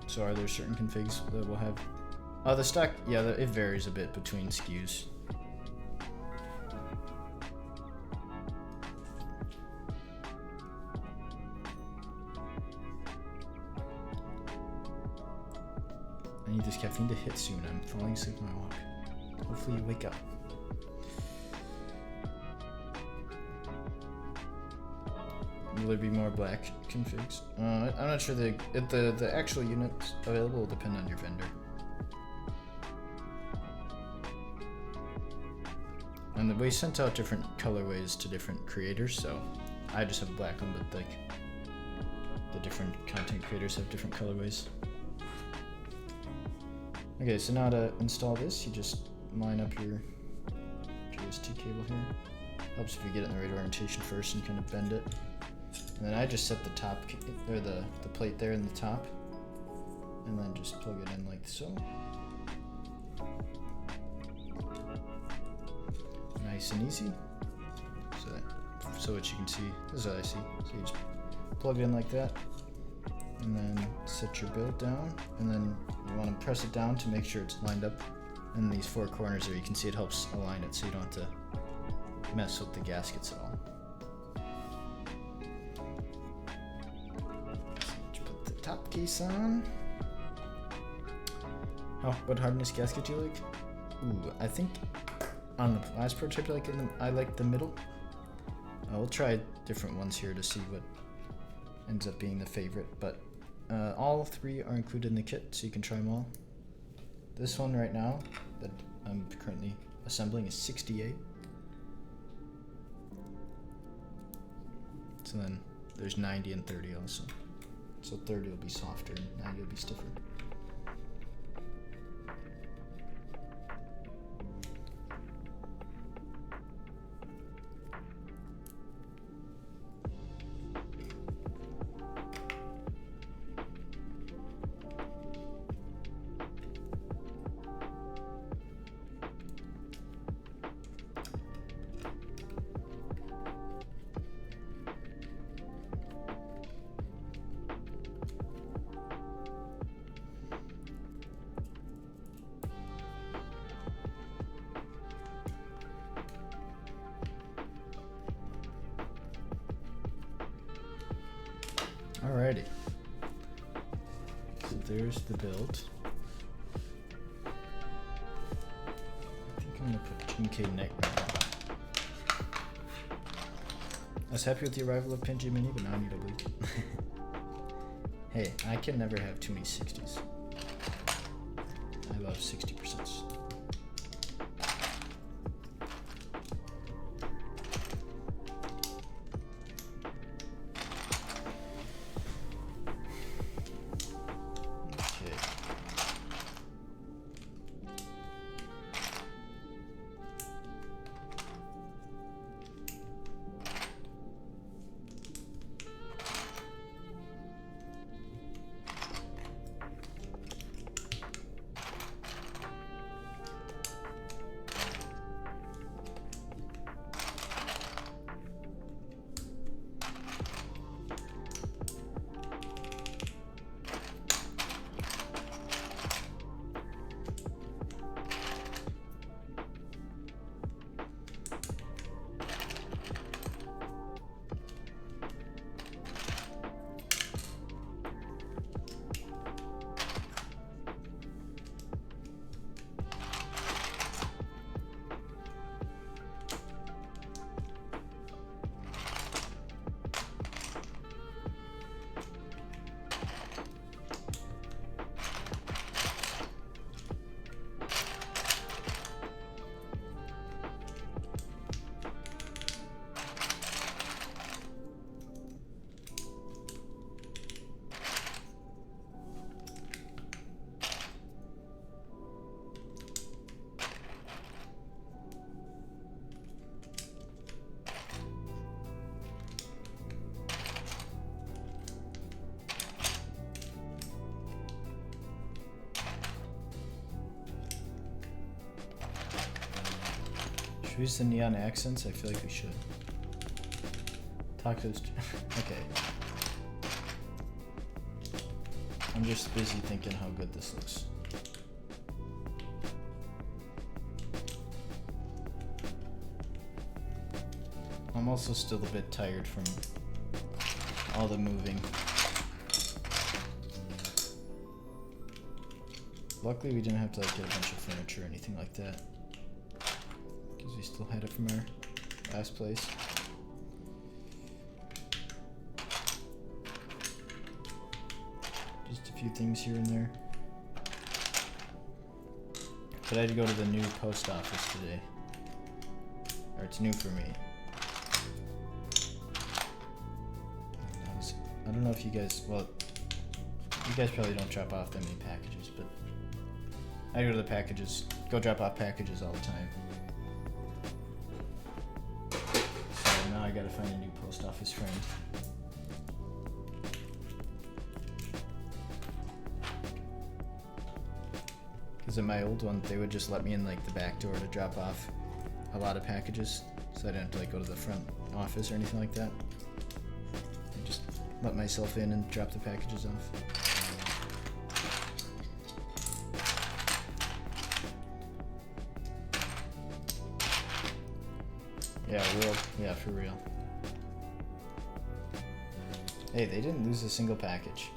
So are there certain configs that will have... Oh, the stock, yeah, it varies a bit between SKUs. I need this caffeine to hit soon. I'm falling asleep when I walk. Hopefully you wake up. Will there be more black configs? I'm not sure. The actual units available will depend on your vendor. And we sent out different colorways to different creators, so I just have a black one, but like the different content creators have different colorways. Okay, so now to install this, you just line up your JST cable here. Helps if you get it in the right orientation first and kind of bend it. And then I just set the top, or the plate there in the top, and then just plug it in like so. Nice and easy. So what you can see, this is what I see. So you just plug it in like that, and then set your build down, and then you want to press it down to make sure it's lined up. And these four corners there, you can see it helps align it so you don't have to mess with the gaskets at all. Put the top case on. Oh, what hardness gasket do you like? Ooh, I think on the last prototype I like the middle. We'll try different ones here to see what ends up being the favorite, but all three are included in the kit, so you can try them all. This one right now that I'm currently assembling is 68. So then there's 90 and 30 also. So 30 will be softer and 90 will be stiffer. Alrighty, so there's the build. I think I'm gonna put GMK neck right now. I was happy with the arrival of PNG Mini, but now I need Oblique. Hey, I can never have too many 60s. I love 60%. Should we use the neon accents? I feel like we should. Talk to this. Okay. I'm just busy thinking how good this looks. I'm also still a bit tired from all the moving. Luckily we didn't have to like get a bunch of furniture or anything like that, because we still had it from our last place. Just a few things here and there. But I had to go to the new post office today. Or it's new for me. I don't know if you guys, well, you guys probably don't drop off that many packages, but I go to the packages, go drop off packages all the time. So now I gotta find a new post office friend. Because at my old one, they would just let me in like the back door to drop off a lot of packages, so I didn't have to like go to the front office or anything like that. I just let myself in and drop the packages off. Yeah, for real. Hey, they didn't lose a single package.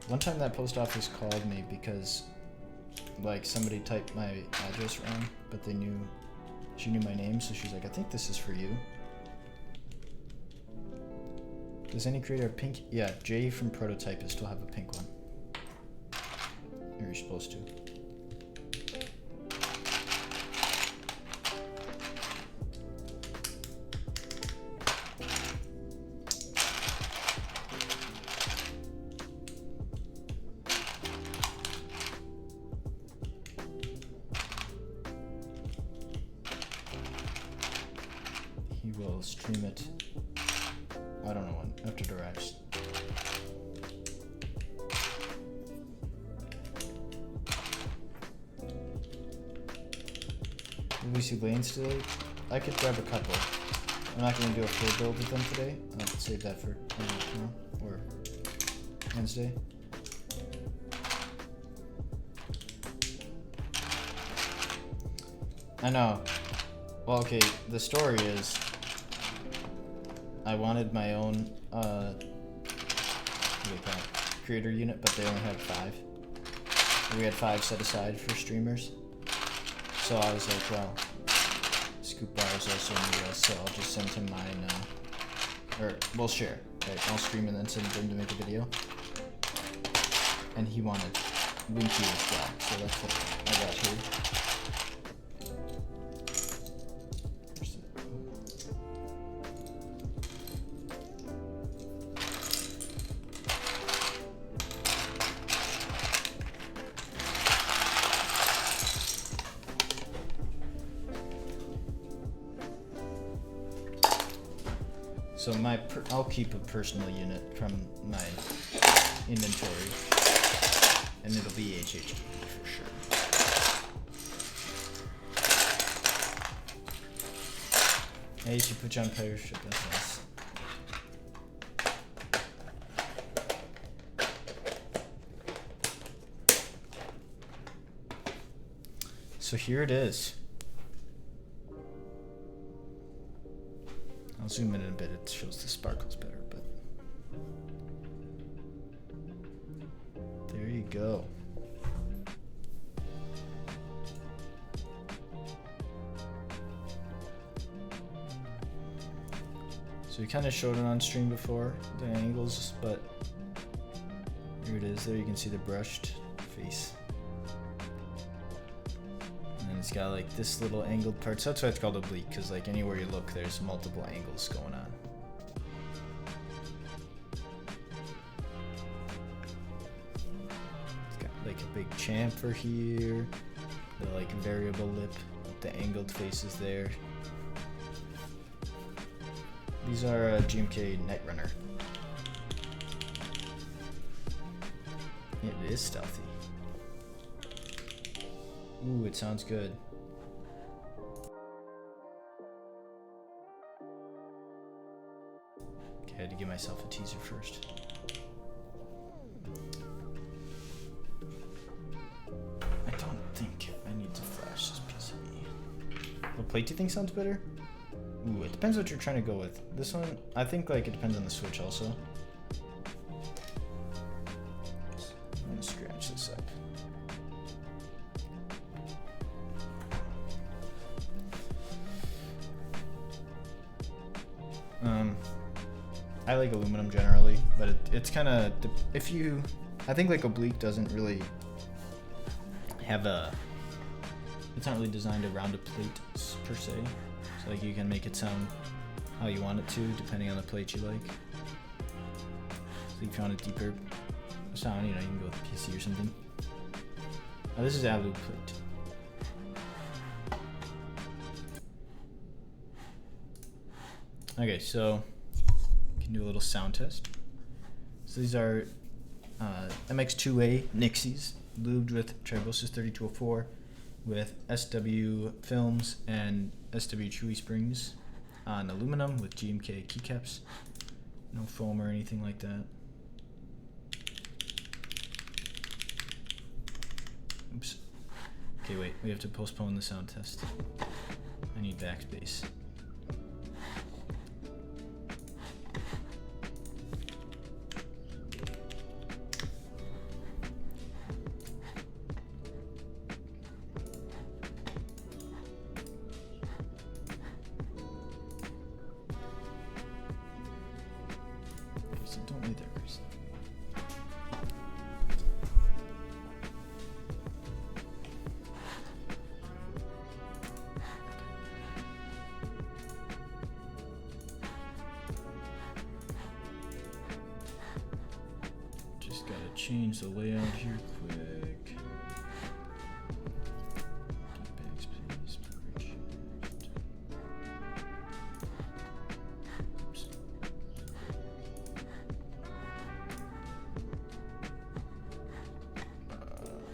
One time that post office called me because like somebody typed my address wrong, but she knew my name, so she's like, I think this is for you. Does any creator have pink? Yeah, Jay from Prototype still have a pink one. Or you're supposed to. He will stream it. I don't know when, after it arrives. Will we see lanes today? I could grab a couple. I'm not going to do a full build with them today. I'll save that for tomorrow or Wednesday. I know. Well, okay, the story is I wanted my own creator unit, but they only had 5. We had 5 set aside for streamers. So I was like, well, Scoop Bar is also in the US, so I'll just send him mine now. Or we'll share. Right? I'll stream and then send him to make a video. And he wanted Winky as well, so that's what I got here. So I'll keep a personal unit from my inventory, and it'll be HHD for sure. Hey, you put you on player ship, that's nice. So here it is. I'll zoom in a bit, it shows the sparkles better, but there you go. So we kind of showed it on stream before, the angles, but here it is. There you can see the brushed face. And it's got like this little angled part, so that's why it's called oblique, because like anywhere you look there's multiple angles going on. It's got like a big chamfer here, the like variable lip with the angled faces there. These are GMK Nightrunner. It is stealthy. Ooh, it sounds good. Okay, I had to give myself a teaser first. plate do you think sounds better? Ooh, it depends what you're trying to go with. This one, I think like it depends on the switch also. I'm gonna scratch this up. I like aluminum generally, but it's kind of, if you, I think like Oblique doesn't really have a, it's not really designed around a plate per se. So like you can make it sound how you want it to, depending on the plate you like. So if you want a deeper sound, you know, you can go with PC or something. Oh, this is Alu plate. Okay, so we can do a little sound test. So these are MX2A Nixies, lubed with Tribosys 3204, with SW films and SW Chewy springs on aluminum with GMK keycaps. No foam or anything like that. Oops. Okay, wait, we have to postpone the sound test. I need backspace. So don't leave there, Chris. Just gotta change the layout here quick. Backspace, perfect. Oops.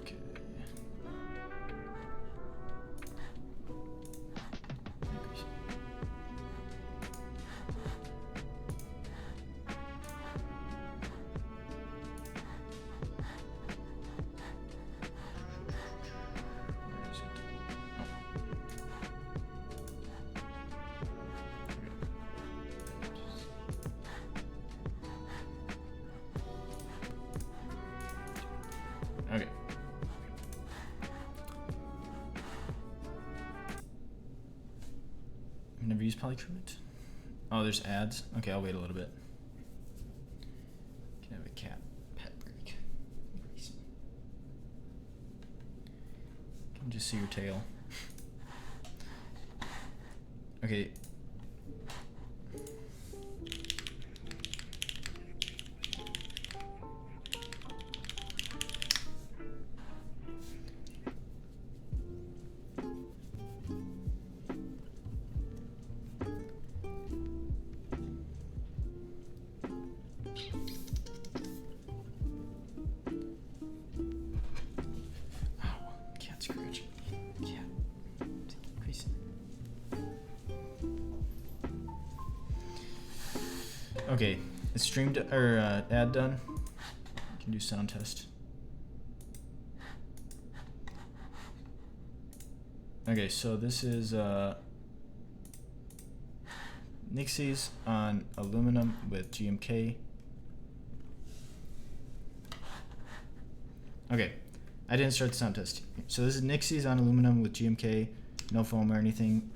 Okay. Where is it? Oh. Okay. I've never used polychromate. Oh, there's ads. Okay, I'll wait a little bit. Can I have a cat pet break? Can just see your tail. Okay. Cat scratching. Cat. Crazy. Okay, it's streamed or ad done. You can do sound test. Okay, so this is Nixies on aluminum with GMK. Okay, I didn't start the sound test. So this is Nixies on aluminum with GMK, no foam or anything.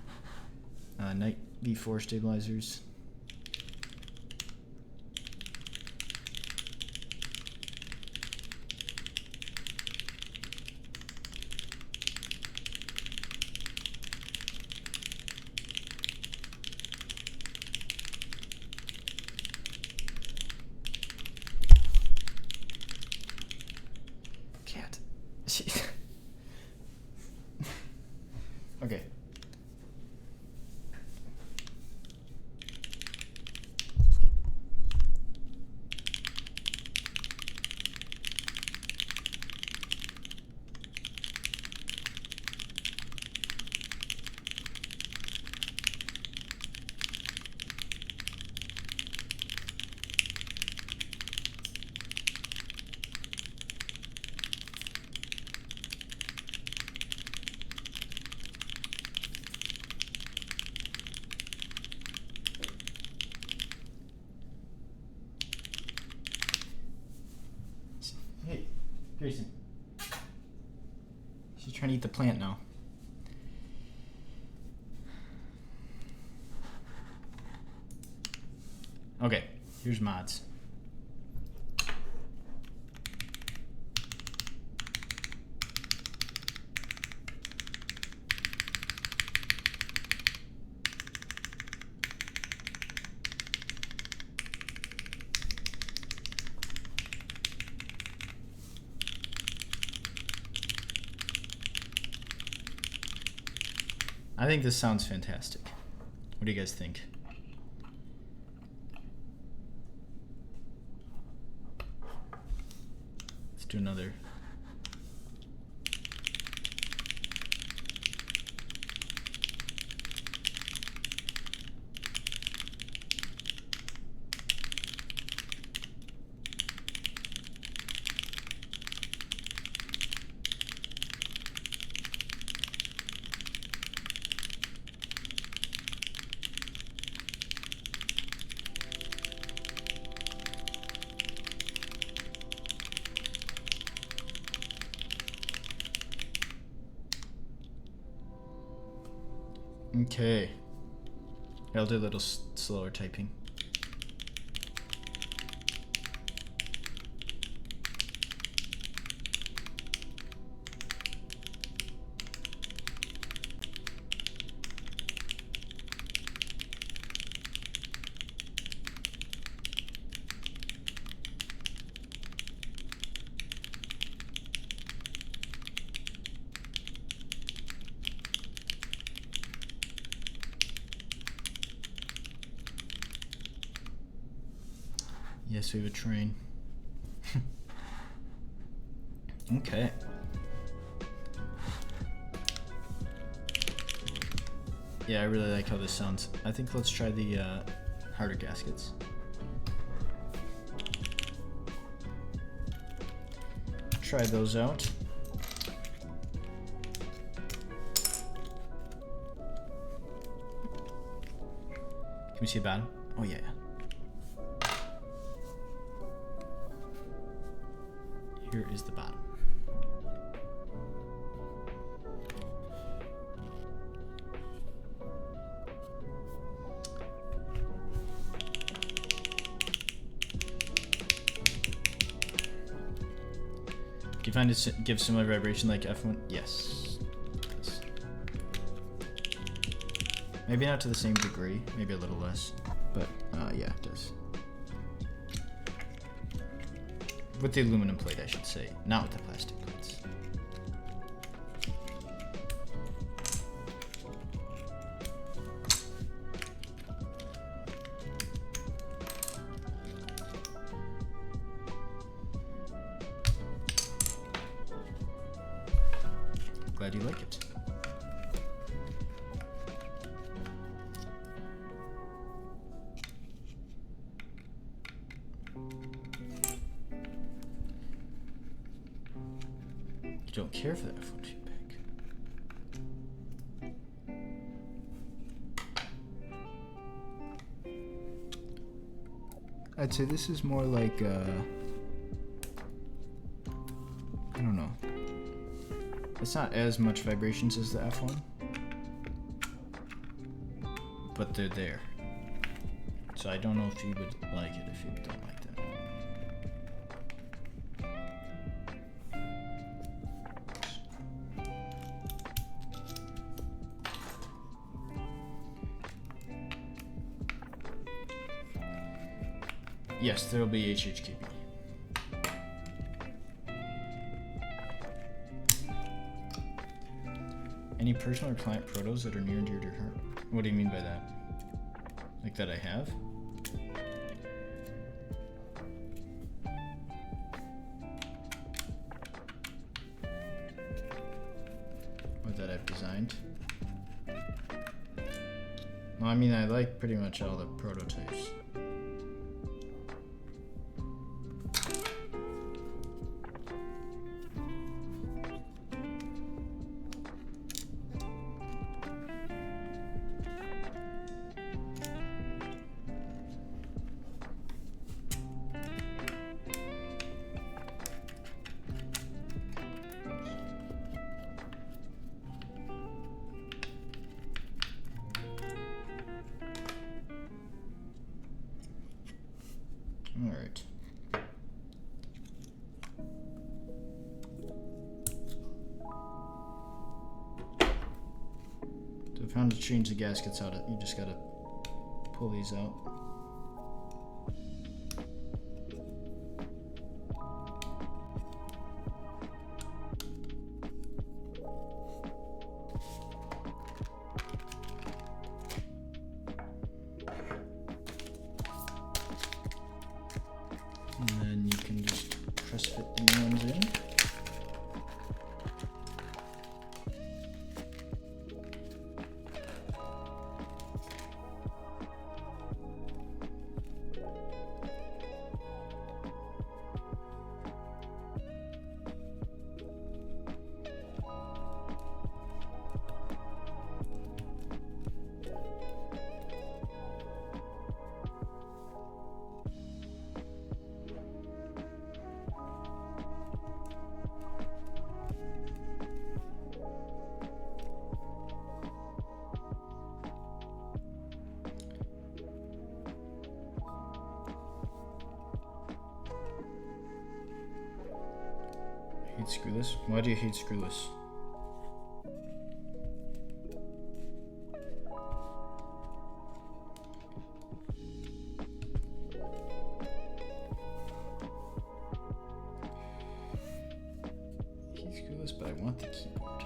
Night V4 stabilizers. Cat. Okay. Grayson. She's trying to eat the plant now. Okay, here's mods. I think this sounds fantastic. What do you guys think? Let's do another. Okay. I'll do a little slower typing. Yes, we have a train. Okay. Yeah, I really like how this sounds. I think let's try the harder gaskets. Try those out. Can we see the bottom? Oh yeah. Here is the bottom. Do you find it gives similar vibration like F1? Yes. It does. Maybe not to the same degree, maybe a little less, but yeah, it does. With the aluminum plate, I should say, not with the plastic plates. Glad you like it. You don't care for that F1 feedback. I'd say this is more like I don't know. It's not as much vibrations as the F1, but they're there. So I don't know if you would like it if you don't like that. Yes, there will be HHKB. Any personal or client protos that are near and dear to your heart? What do you mean by that? Like that I have? Or that I've designed? Well, I mean, I like pretty much all the prototypes. how to change the gaskets out, you just gotta pull these out. And then you can just press fit the new ones in. Hate screwless? Why do you hate screwless? I hate screwless, but I want the keyboard.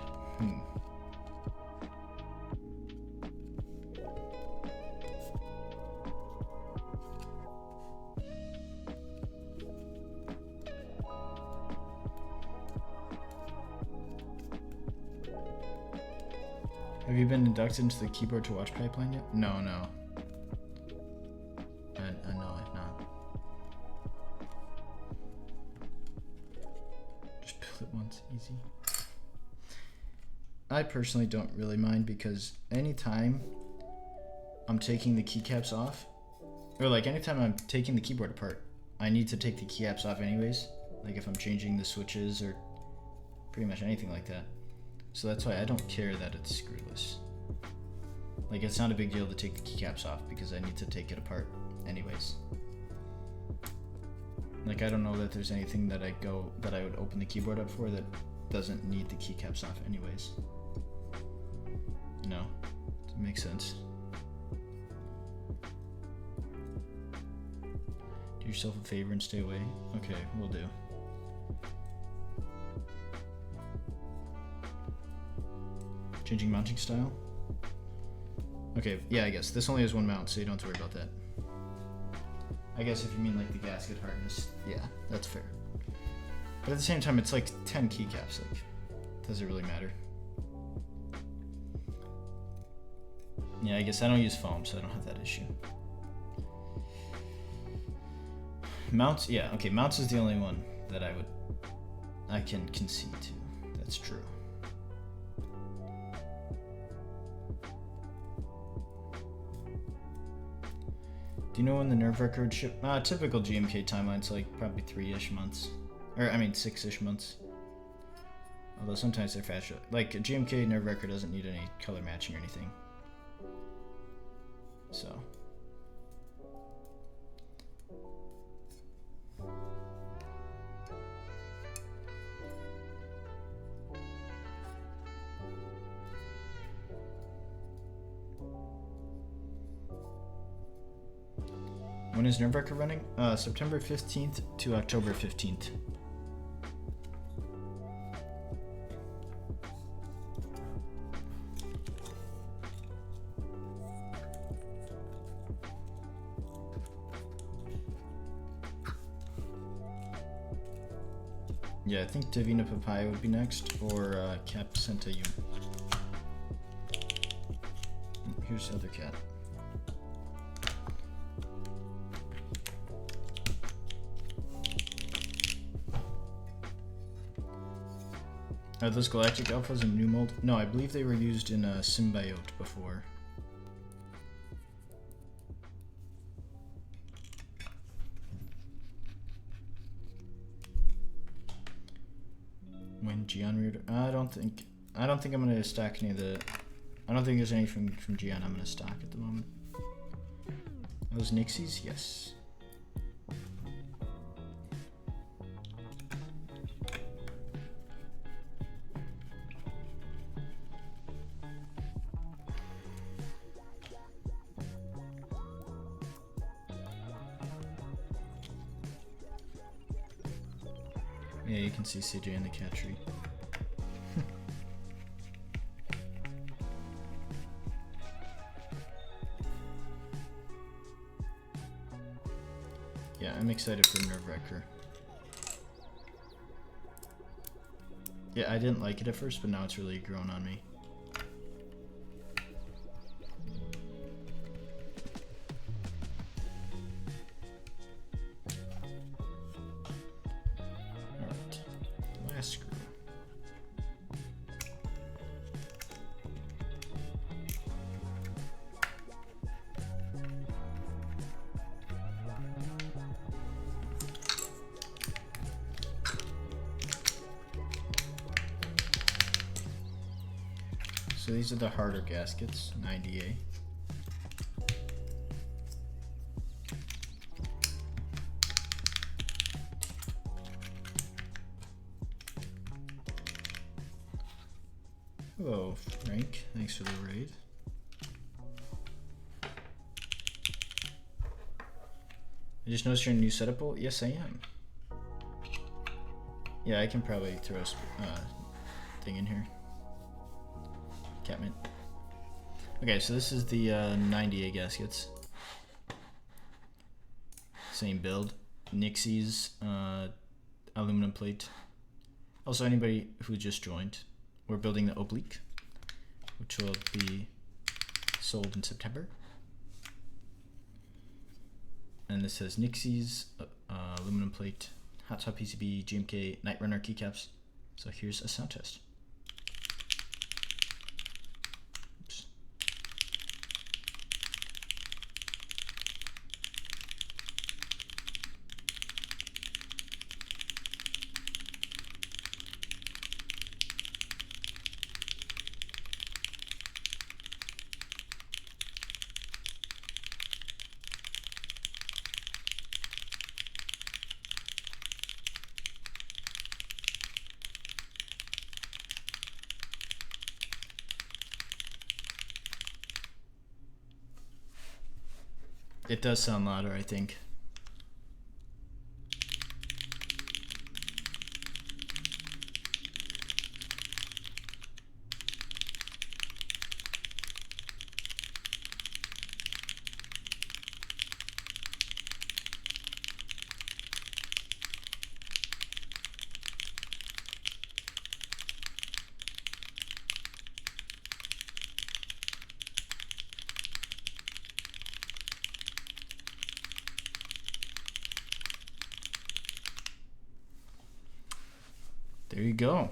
Have you been inducted into the keyboard to watch pipeline yet? No. I know I've not. Just build it once, easy. I personally don't really mind because anytime I'm taking the keycaps off, or like anytime I'm taking the keyboard apart, I need to take the keycaps off anyways. Like if I'm changing the switches or pretty much anything like that. So that's why I don't care that it's screwless. Like it's not a big deal to take the keycaps off because I need to take it apart anyways. Like I don't know that there's anything that I would open the keyboard up for that doesn't need the keycaps off anyways. No, does it make sense? Do yourself a favor and stay away. Okay, will do. Changing mounting style? Okay, yeah, I guess. This only has one mount, so you don't have to worry about that. I guess if you mean like the gasket hardness, yeah, that's fair. But at the same time, it's like 10 keycaps, like, does it really matter? Yeah, I guess I don't use foam, so I don't have that issue. Mounts, yeah, okay, mounts is the only one that I can concede to. That's true. Do you know when the nerve wrecker would ship? Typical GMK timeline's like probably 3-ish months. Or, I mean 6-ish months. Although sometimes they're faster. Like, a GMK nerve wrecker doesn't need any color matching or anything. So. When is Nerve-Wrecker running? September 15th to October 15th. Yeah, I think Divina Papaya would be next, or Cap Sentayum. Here's the other cat. Are those Galactic Alphas in new mold? No, I believe they were used in a Symbiote before. When Gion reared, I don't think I'm gonna stack any of the. I don't think there's anything from Gion I'm gonna stock at the moment. Those Nixies, yes. Yeah, you can see CJ in the cat tree. Yeah, I'm excited for Nerve Wrecker. Yeah, I didn't like it at first, but now it's really grown on me. Alright, last screw. So these are the harder gaskets, 90A. Hello, Frank. Thanks for the raid. I just noticed you're in a new setup. Yes, I am. Yeah, I can probably throw a thing in here. Catmint. Okay, so this is the 90A gaskets. Same build. Nixie's aluminum plate. Also, anybody who just joined, we're building the Oblique, which will be sold in September. And this says Nixie's aluminum plate, hot top PCB, GMK, Night Runner keycaps. So here's a sound test. Oops. It does sound louder, I think. There you go.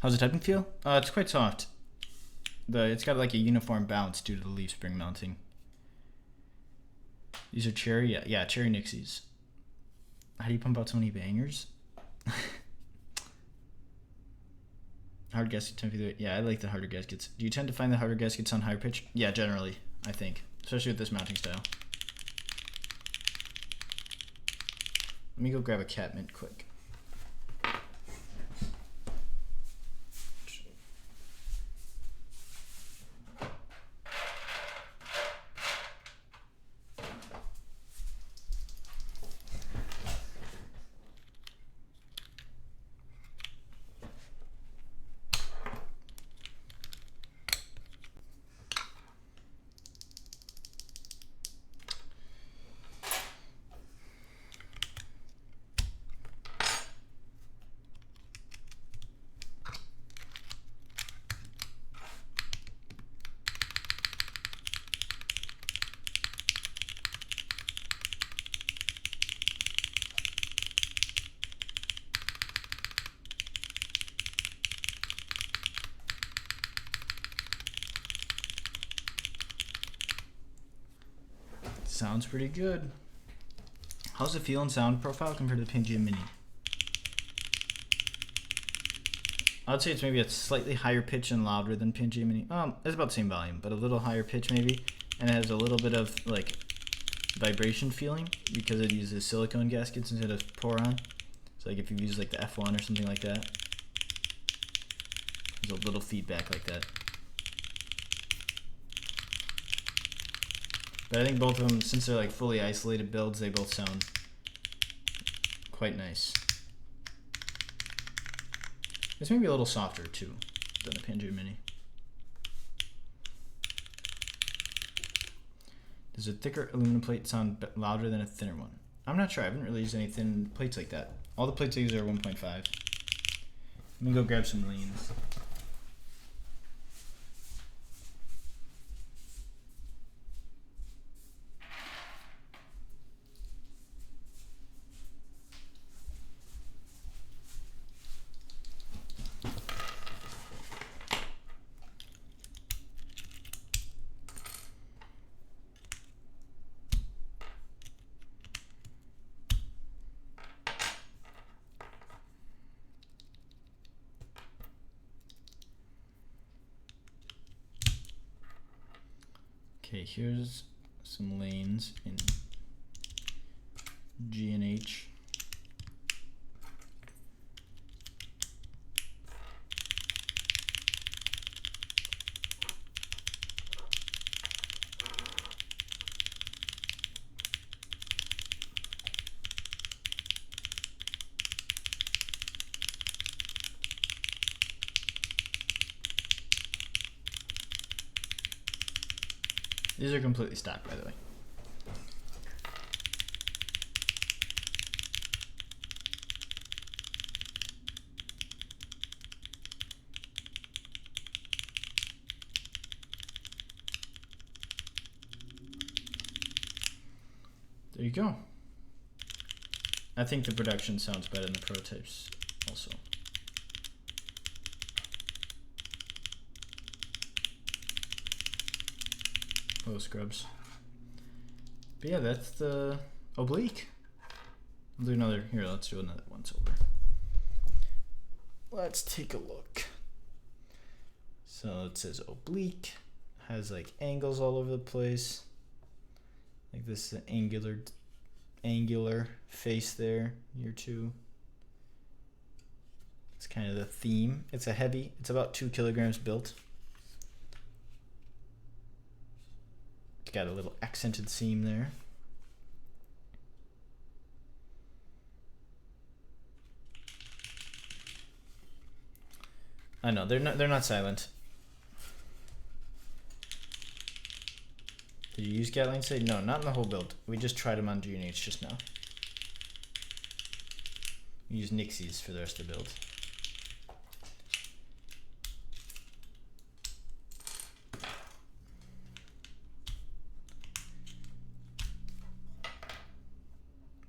How's the typing feel? It's quite soft. It's got like a uniform bounce due to the leaf spring mounting. These are cherry, yeah, cherry Nixies. How do you pump out so many bangers? Hard gasket, yeah, I like the harder gaskets. Do you tend to find the harder gaskets on higher pitch? Yeah, generally, I think, especially with this mounting style. Let me go grab a catmint quick. Sounds pretty good. How's it feel in sound profile compared to the Pangea Mini? I would say it's maybe a slightly higher pitch and louder than Pangea Mini. It's about the same volume, but a little higher pitch maybe, and it has a little bit of like vibration feeling because it uses silicone gaskets instead of Poron. So like if you use like the F1 or something like that, there's a little feedback like that. But I think both of them, since they're like fully isolated builds, they both sound quite nice. It's maybe a little softer too than the Panjoo Mini. Does a thicker aluminum plate sound louder than a thinner one? I'm not sure. I haven't really used any thin plates like that. All the plates I use are 1.5. Let me go grab some lanes. Okay, here's some lanes in G and H. These are completely stock, by the way. There you go. I think the production sounds better than the prototypes also. Hello, scrubs. But yeah, that's the Oblique. I'll do another, here, let's do another once over. Let's take a look. So it says Oblique, has like angles all over the place. Like this is an angular face there, year 2. It's kind of the theme. It's it's about 2 kilograms built. Got a little accented seam there. I know they're not silent. Did you use Gatling say? No, not in the whole build. We just tried them on G&H just now. We use Nixies for the rest of the build.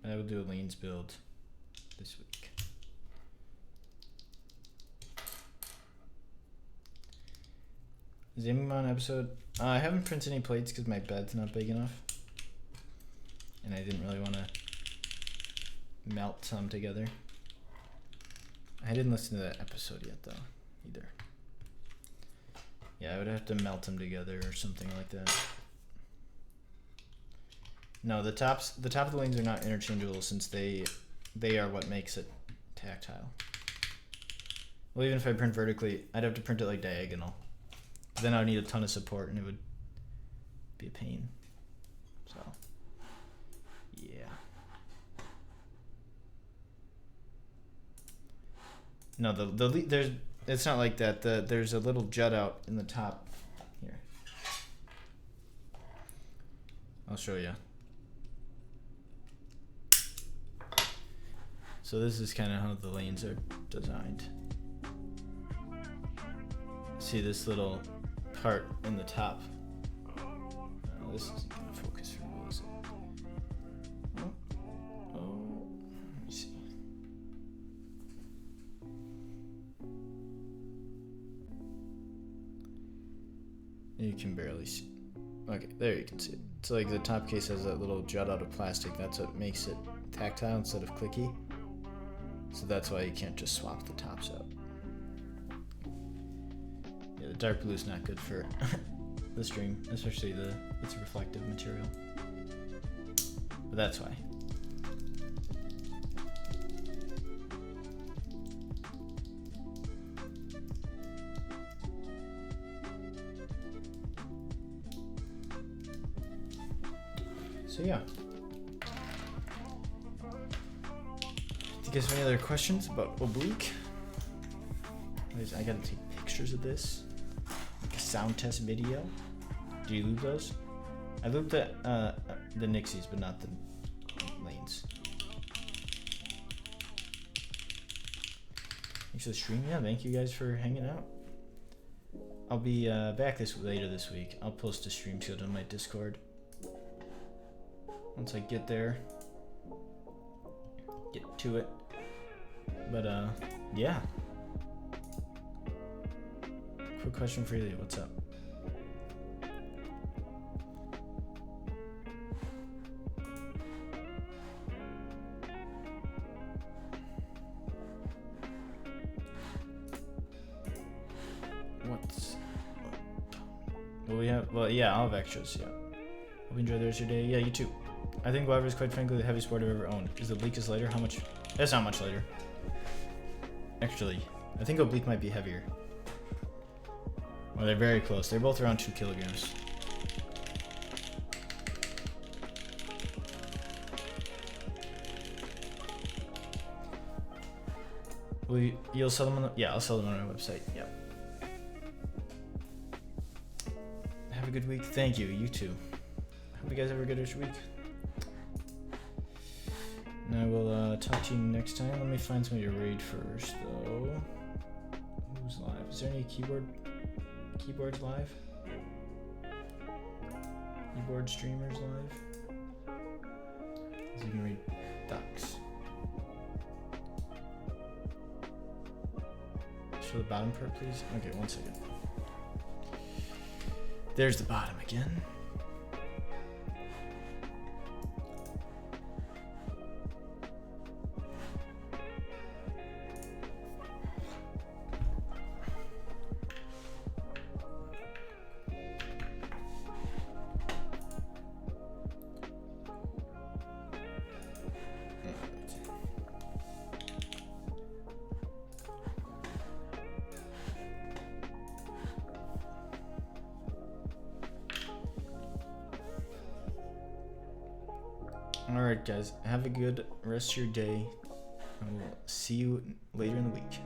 I will do a lanes build this week. Zamimon episode. I haven't printed any plates because my bed's not big enough. And I didn't really want to melt some together. I didn't listen to that episode yet though, either. Yeah, I would have to melt them together or something like that. No, the top of the lanes are not interchangeable since they are what makes it tactile. Well, even if I print vertically, I'd have to print it like diagonal. Then I would need a ton of support and it would be a pain. So, yeah. No, there's it's not like that. There's a little jut out in the top here. I'll show you. So this is kind of how the lanes are designed. See this little part in the top. Oh, this isn't going to focus very well, is it? Oh, let me see. You can barely see. Okay, there you can see it. It's like the top case has that little jut out of plastic. That's what makes it tactile instead of clicky. So that's why you can't just swap the tops out. Yeah, the dark blue is not good for the stream, especially it's a reflective material. But that's why. So yeah. Do you guys have any other questions about Oblique? I gotta take pictures of this. Like a sound test video. Do you loop those? I looped the Nixies, but not the lanes. Thanks for the stream. Yeah, thank you guys for hanging out. I'll be back later this week. I'll post a stream field on my Discord. Once I get there. Get to it. But yeah. Quick question for you. What's up? Will we have? Well, yeah, I'll have extras. Yeah. Hope you enjoy the rest of your day. Yeah, you too. I think Wiver is quite frankly the heaviest board I've ever owned. Is the Oblique lighter? How much? That's not much lighter. Actually, I think Oblique might be heavier. Well, they're very close. They're both around 2 kilograms. You'll sell them on the, yeah, I'll sell them on my website. Yeah. Have a good week. Thank you. You too. Hope you guys have a good week. And I will talk to you next time. Let me find somebody to raid first, though. Who's live? Is there any keyboards live? Keyboard streamers live? So you can read ducks. Show the bottom part, please. Okay, 1 second. There's the bottom again. Alright guys, have a good rest of your day, and we'll see you later in the week.